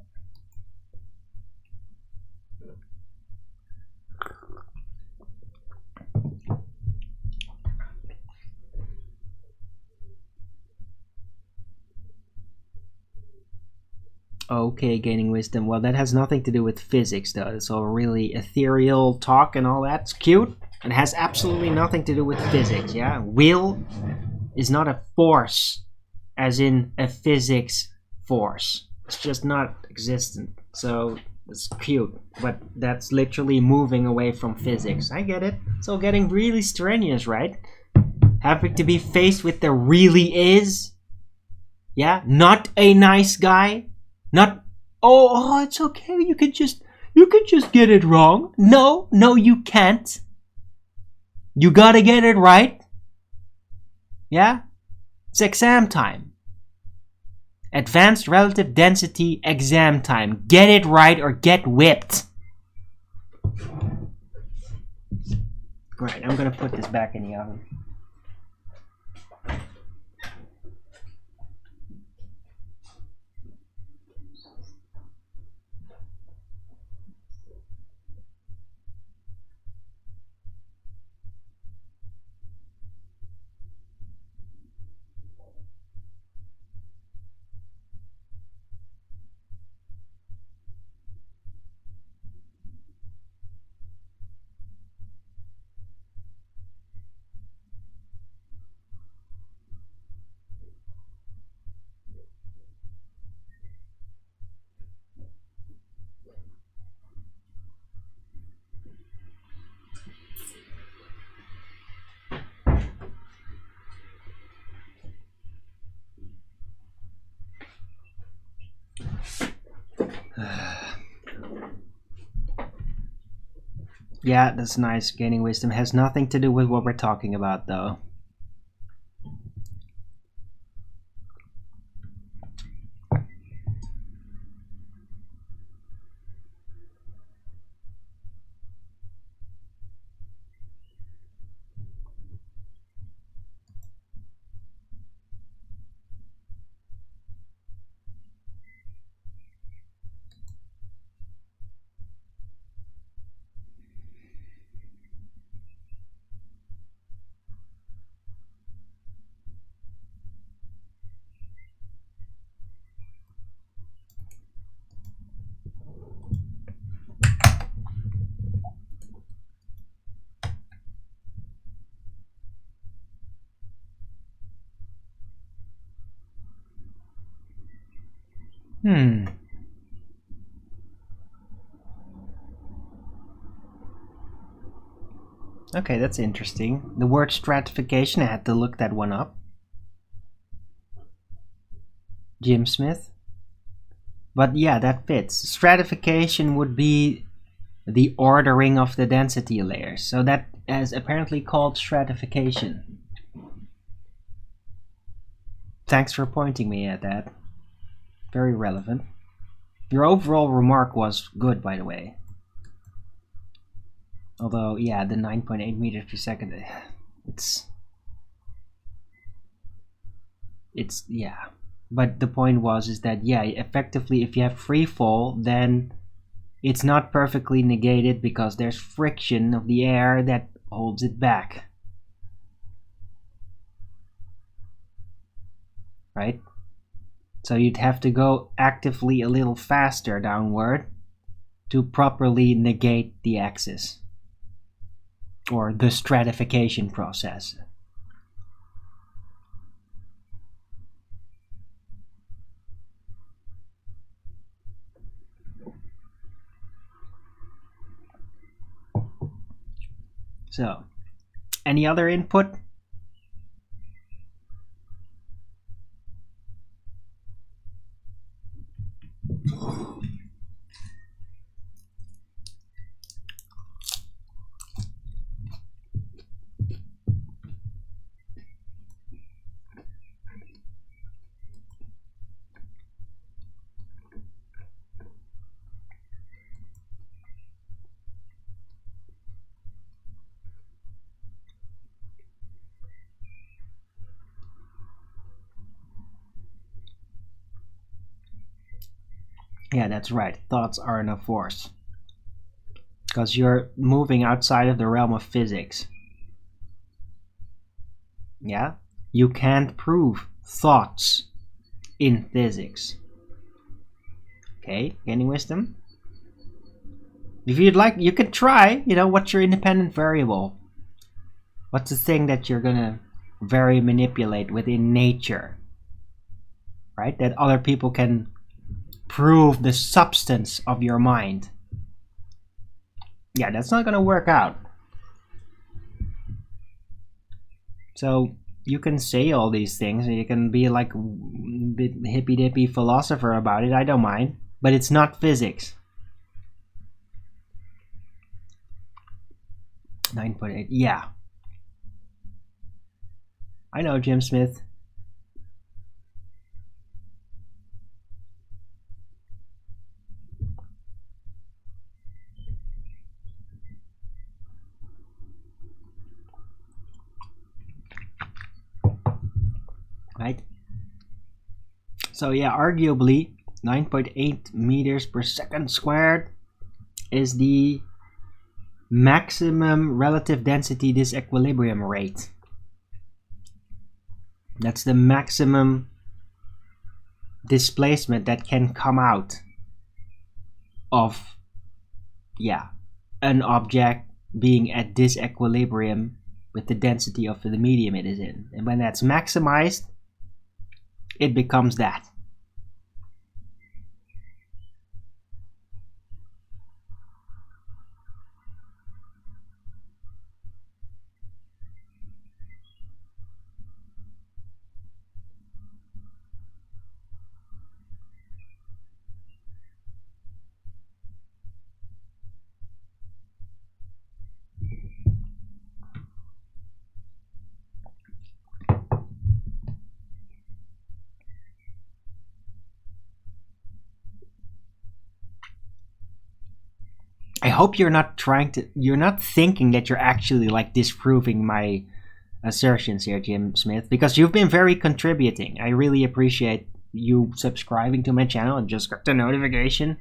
Okay, gaining wisdom. Well, that has nothing to do with physics, though. It's all really ethereal talk and all that. It's cute. It has absolutely nothing to do with physics, yeah? Will is not a force, as in a physics force. It's just not existent. So, it's cute. But that's literally moving away from physics. I get it. It's all getting really strenuous, right? Having to be faced with the really is. Yeah? Not a nice guy. Not, oh, it's okay, you You can just get it wrong. No, you can't. You gotta get it right. Yeah? It's exam time. Advanced relative density exam time. Get it right or get whipped. Right, I'm gonna put this back in the oven. Yeah, that's nice. Gaining wisdom has nothing to do with what we're talking about, though. Okay, that's interesting. The word stratification, I had to look that one up. Jim Smith. But yeah, that fits. Stratification would be the ordering of the density layers. So that is apparently called stratification. Thanks for pointing me at that. Very relevant. Your overall remark was good, by the way. Although, yeah, the 9.8 meters per second, it's yeah. But the point is that, yeah, effectively, if you have free fall, then it's not perfectly negated because there's friction of the air that holds it back. Right? So you'd have to go actively a little faster downward to properly negate the axis. Or the stratification process. So, any other input? Yeah, that's right. Thoughts aren't a force. Because you're moving outside of the realm of physics. Yeah? You can't prove thoughts in physics. Okay, gaining wisdom? If you'd like, you could try, what's your independent variable? What's the thing that you're gonna manipulate within nature? Right? That other people can prove the substance of your mind. Yeah, that's not gonna work out. So you can say all these things and you can be like a hippy dippy philosopher about it, I don't mind, but it's not physics. 9.8. Yeah. I know, Jim Smith. Right? So yeah, arguably 9.8 meters per second squared is the maximum relative density disequilibrium rate. That's the maximum displacement that can come out of, yeah, an object being at disequilibrium with the density of the medium it is in. And when that's maximized, it becomes that. I hope you're not thinking that you're actually like disproving my assertions here, Jim Smith, because you've been very contributing. I really appreciate you subscribing to my channel and just got the notification.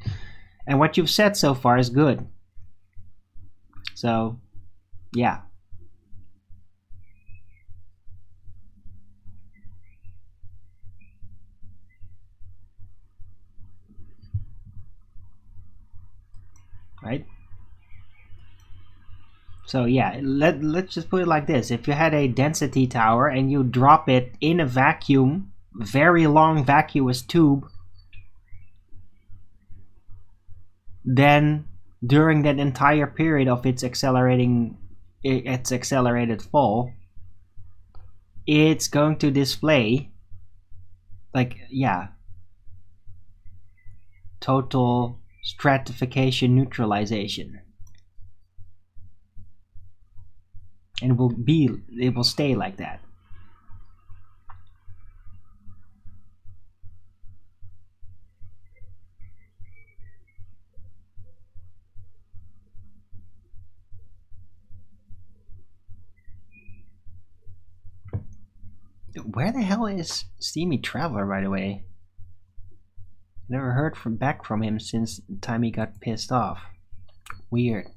And what you've said so far is good. So, yeah. Right? So yeah, let's just put it like this. If you had a density tower and you drop it in a vacuum, very long vacuous tube, then during that entire period of its accelerated fall, it's going to display, like, yeah, total stratification neutralization. And it will stay like that. Where the hell is Steamy Traveler, by the way? Never heard back from him since the time he got pissed off. Weird.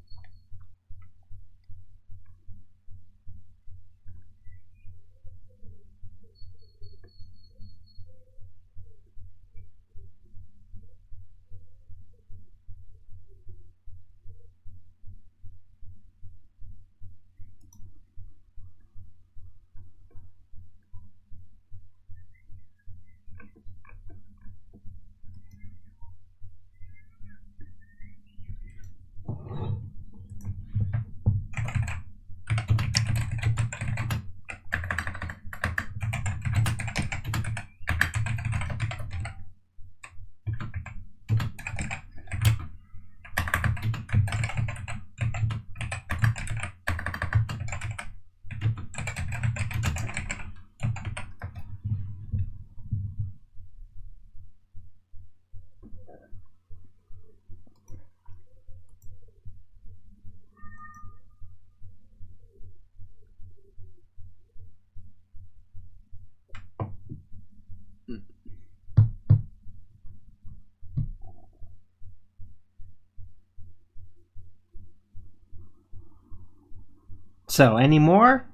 So, any more?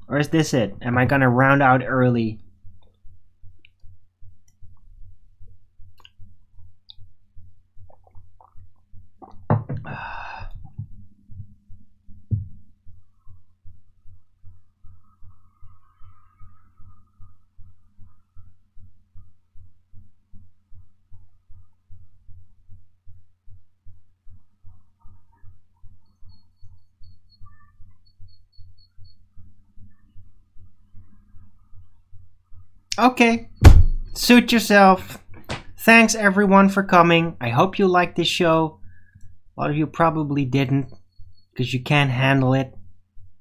Or is this it? Am I gonna round out early? Okay, suit yourself. Thanks everyone for coming. I hope you liked this show. A lot of you probably didn't, because you can't handle it.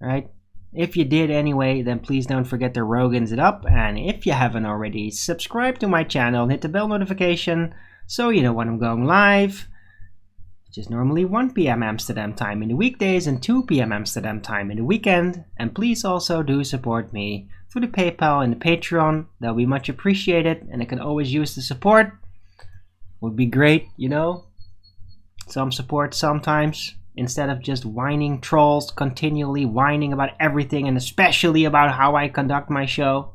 right? If you did anyway, then please don't forget to Rogans it up. And if you haven't already, subscribe to my channel and hit the bell notification so you know when I'm going live, which is normally 1 p.m. Amsterdam time in the weekdays and 2 p.m. Amsterdam time in the weekend. And please also do support me through the PayPal and the Patreon. That'll be much appreciated, and I can always use the support. Would be great, you know, some support sometimes, instead of just whining trolls, continually whining about everything, and especially about how I conduct my show,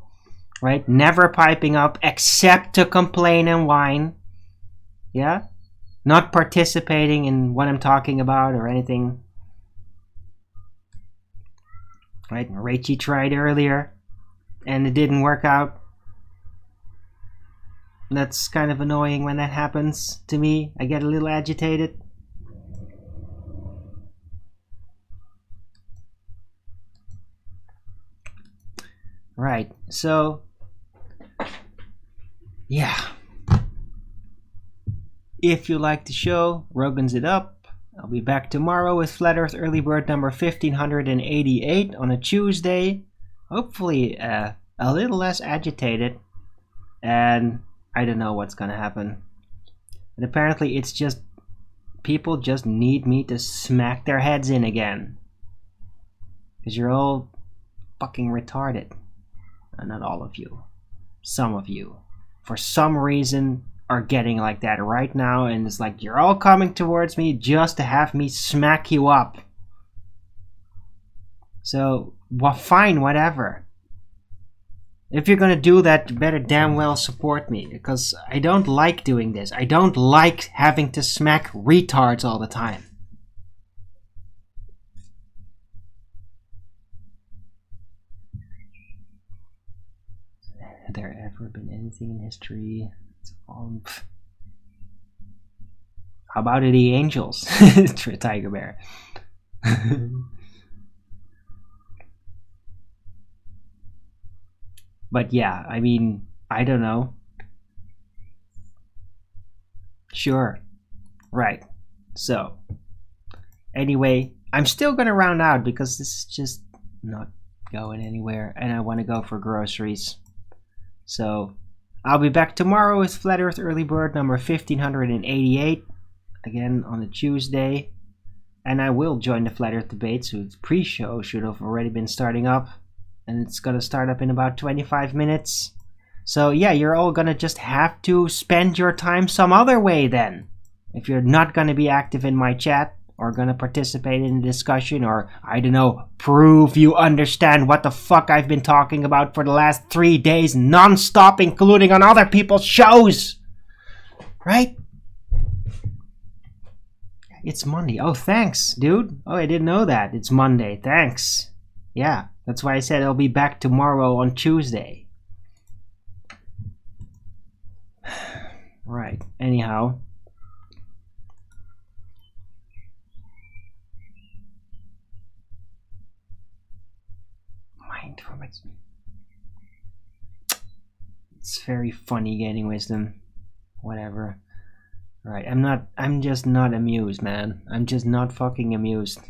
right? Never piping up except to complain and whine, yeah? Not participating in what I'm talking about or anything, right? Rachie tried earlier, and it didn't work out. That's kind of annoying when that happens to me. I get a little agitated. Right, so yeah. If you like the show, Rogans it up. I'll be back tomorrow with Flat Earth Early Bird number 1588 on a Tuesday. Hopefully a little less agitated. And I don't know what's gonna happen. And apparently it's just, people just need me to smack their heads in again. Because you're all fucking retarded. Not all of you. Some of you. For some reason are getting like that right now, and it's like you're all coming towards me just to have me smack you up. So, well, fine, whatever. If you're gonna do that, you better damn well support me, because I don't like doing this. I don't like having to smack retards all the time. Had there ever been anything in history? How about the angels? Tiger Bear. But yeah, I mean, I don't know. Sure. Right. So, anyway, I'm still gonna round out because this is just not going anywhere, and I want to go for groceries. So, I'll be back tomorrow with Flat Earth Early Bird number 1588, again on a Tuesday. And I will join the Flat Earth debate, so the pre-show should have already been starting up. And it's gonna start up in about 25 minutes. So yeah, you're all gonna just have to spend your time some other way then. If you're not gonna be active in my chat, or gonna participate in the discussion, or, I don't know, prove you understand what the fuck I've been talking about for the last 3 days non-stop, including on other people's shows. Right? It's Monday. Oh, thanks, dude. Oh, I didn't know that. It's Monday. Thanks. Yeah, that's why I said I'll be back tomorrow on Tuesday. Right. Anyhow. It's very funny gaining wisdom. Whatever. Right, I'm just not amused, man. I'm just not fucking amused.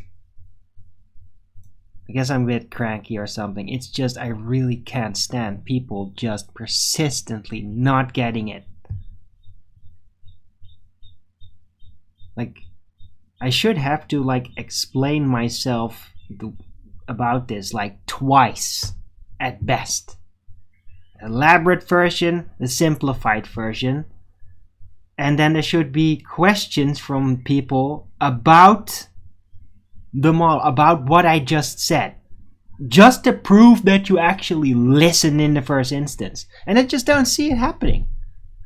I guess I'm a bit cranky or something. It's just I really can't stand people just persistently not getting it. Like, I should have to, like, explain myself about this, like, twice at best. Elaborate version, the simplified version. And then there should be questions from people about the model, about what I just said. Just to prove that you actually listened in the first instance. And I just don't see it happening.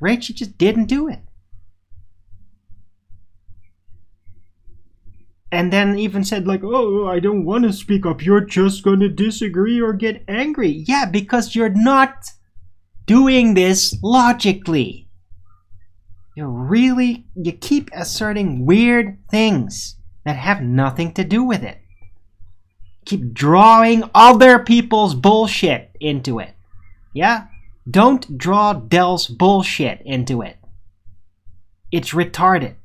Rachel just didn't do it. And then even said like, oh, I don't want to speak up. You're just going to disagree or get angry. Yeah, because you're not doing this logically. You keep asserting weird things that have nothing to do with it. Keep drawing other people's bullshit into it. Yeah? Don't draw Dell's bullshit into it. It's retarded.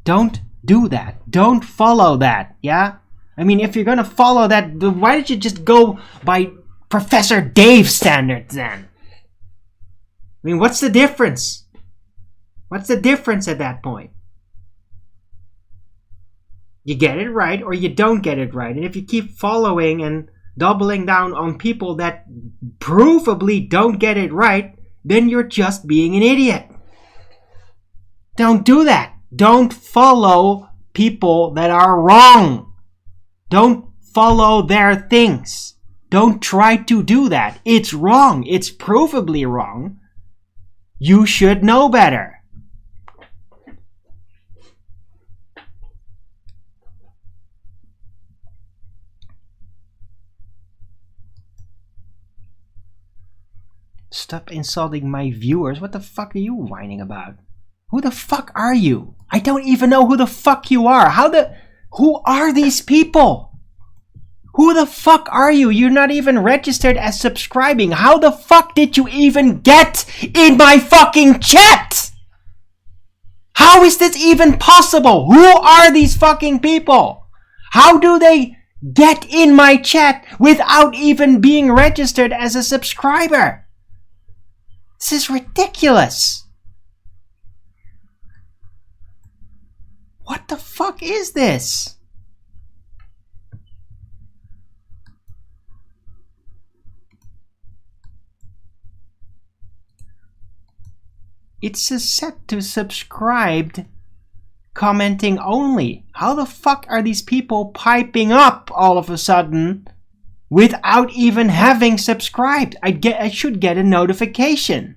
Don't do that. Don't follow that. Yeah? I mean, if you're gonna follow that, why did you just go by Professor Dave's standards then? I mean, what's the difference? What's the difference at that point? You get it right or you don't get it right. And if you keep following and doubling down on people that provably don't get it right, then you're just being an idiot. Don't do that. Don't follow people that are wrong. Don't follow their things. Don't try to do that. It's wrong. It's provably wrong. You should know better. Stop insulting my viewers. What the fuck are you whining about? Who the fuck are you? I don't even know who the fuck you are. Who are these people? Who the fuck are you? You're not even registered as subscribing. How the fuck did you even get in my fucking chat? How is this even possible? Who are these fucking people? How do they get in my chat without even being registered as a subscriber? This is ridiculous. What the fuck is this? It's set to subscribed commenting only. How the fuck are these people piping up all of a sudden without even having subscribed? I should get a notification.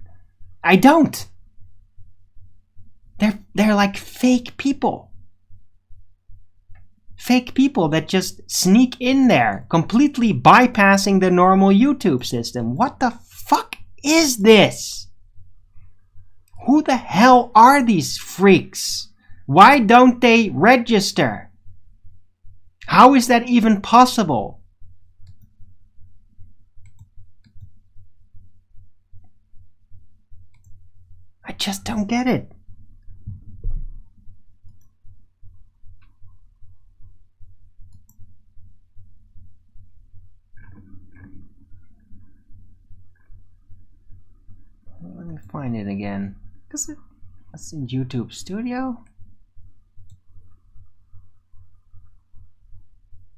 I don't. They're like fake people. Fake people that just sneak in there, completely bypassing the normal YouTube system. What the fuck is this? Who the hell are these freaks? Why don't they register? How is that even possible? I just don't get it. Let me find it again. That's in YouTube Studio.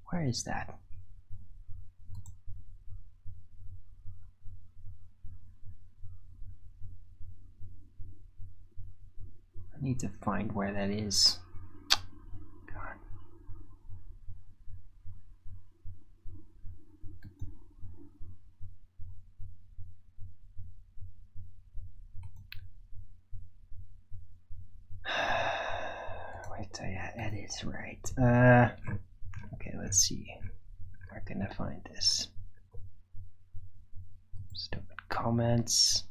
Where is that? I need to find where that is. God. Wait, I edit right. Okay, let's see. Where can I find this? Stupid comments.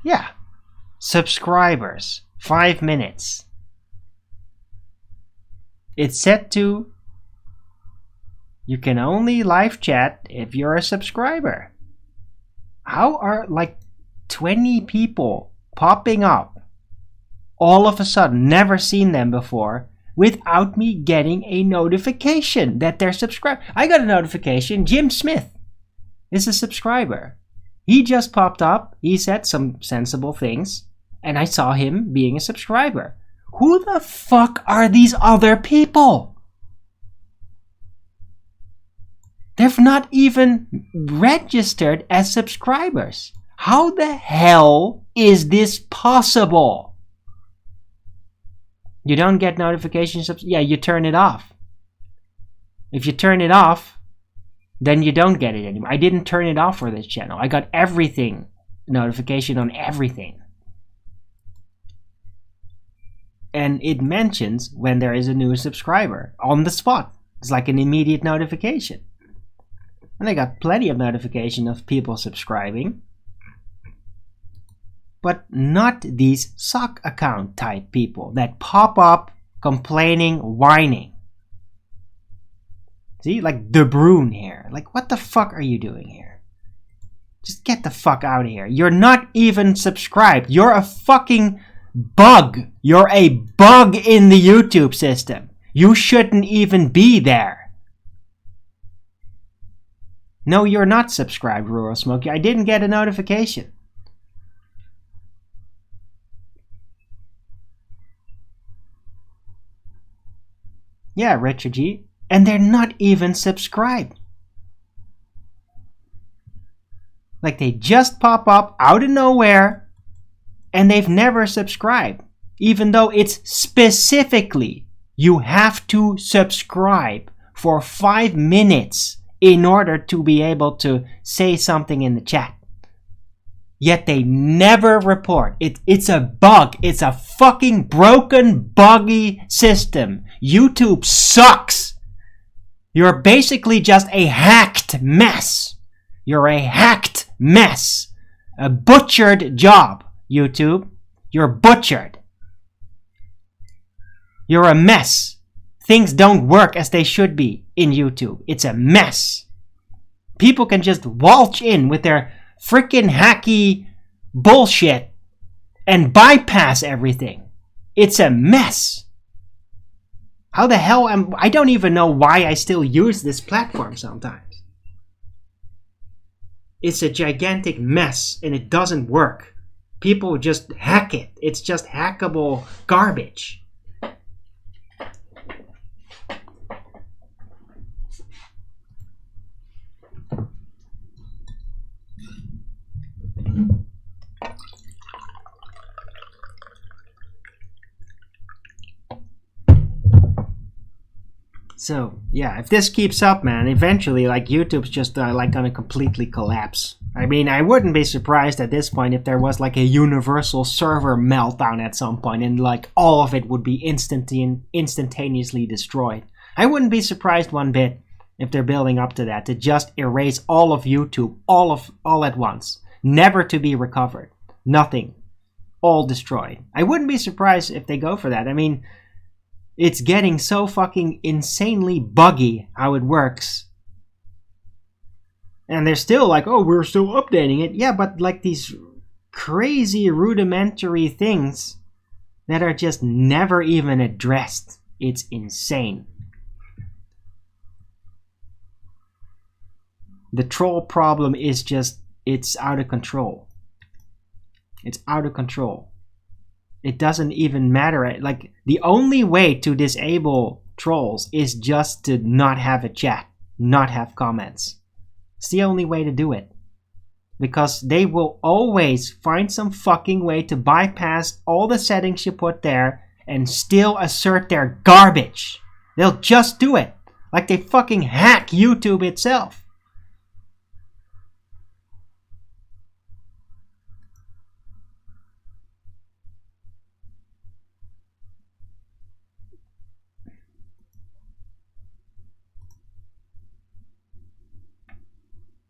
Yeah. Subscribers. 5 minutes. It's set to you can only live chat if you're a subscriber. How are like 20 people popping up all of a sudden, never seen them before, without me getting a notification that they're subscribed? I got a notification. Jim Smith is a subscriber. He just popped up. He said some sensible things, and I saw him being a subscriber. Who the fuck are these other people? They've not even registered as subscribers. How the hell is this possible? You don't get notifications. Yeah, you turn it off. If you turn it off, then you don't get it anymore. I didn't turn it off for this channel. I got everything, notification on everything. And it mentions when there is a new subscriber on the spot. It's like an immediate notification. And I got plenty of notification of people subscribing. But not these sock account type people that pop up complaining, whining. See, like De Bruyne here. Like, what the fuck are you doing here? Just get the fuck out of here. You're not even subscribed. You're a fucking bug. You're a bug in the YouTube system. You shouldn't even be there. No, you're not subscribed, Rural Smokey. I didn't get a notification. Yeah, Richard G. And they're not even subscribed. Like, they just pop up out of nowhere and they've never subscribed. Even though it's specifically, you have to subscribe for 5 minutes in order to be able to say something in the chat. Yet they never report. It's a bug. It's a fucking broken, buggy system. YouTube sucks. You're basically just a hacked mess. You're a hacked mess. A butchered job, YouTube. You're butchered. You're a mess. Things don't work as they should be in YouTube. It's a mess. People can just waltz in with their freaking hacky bullshit and bypass everything. It's a mess. How the hell I don't even know why I still use this platform sometimes. It's a gigantic mess and it doesn't work. People just hack it. It's just hackable garbage. So, yeah, if this keeps up, man, eventually, like, YouTube's just, like, gonna completely collapse. I mean, I wouldn't be surprised at this point if there was, like, a universal server meltdown at some point and, like, all of it would be instantaneously destroyed. I wouldn't be surprised one bit if they're building up to that, to just erase all of YouTube, all at once. Never to be recovered. Nothing. All destroyed. I wouldn't be surprised if they go for that. I mean, it's getting so fucking insanely buggy how it works. And they're still like, oh, we're still updating it. Yeah, but like these crazy rudimentary things that are just never even addressed. It's insane. The troll problem is just, it's out of control. It's out of control. It doesn't even matter. Like, the only way to disable trolls is just to not have a chat, not have comments. It's the only way to do it. Because they will always find some fucking way to bypass all the settings you put there and still assert their garbage. They'll just do it. Like they fucking hack YouTube itself.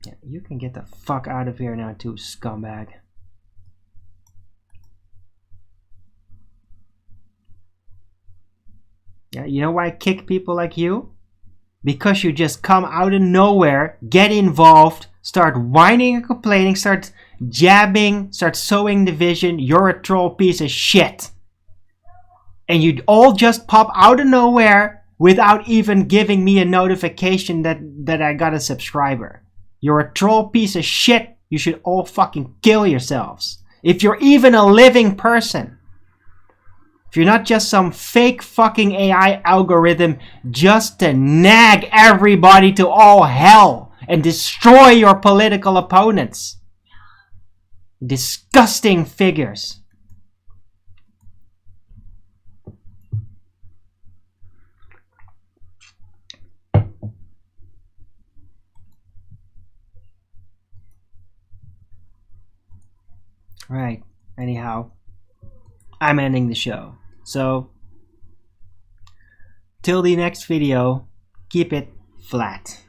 Yeah, you can get the fuck out of here now too, scumbag. Yeah, you know why I kick people like you? Because you just come out of nowhere, get involved, start whining and complaining, start jabbing, start sowing division. You're a troll piece of shit. And you'd all just pop out of nowhere without even giving me a notification that I got a subscriber. You're a troll piece of shit. You should all fucking kill yourselves. If you're even a living person. If you're not just some fake fucking AI algorithm just to nag everybody to all hell and destroy your political opponents. Disgusting figures. Right, anyhow, I'm ending the show. So, till the next video, keep it flat.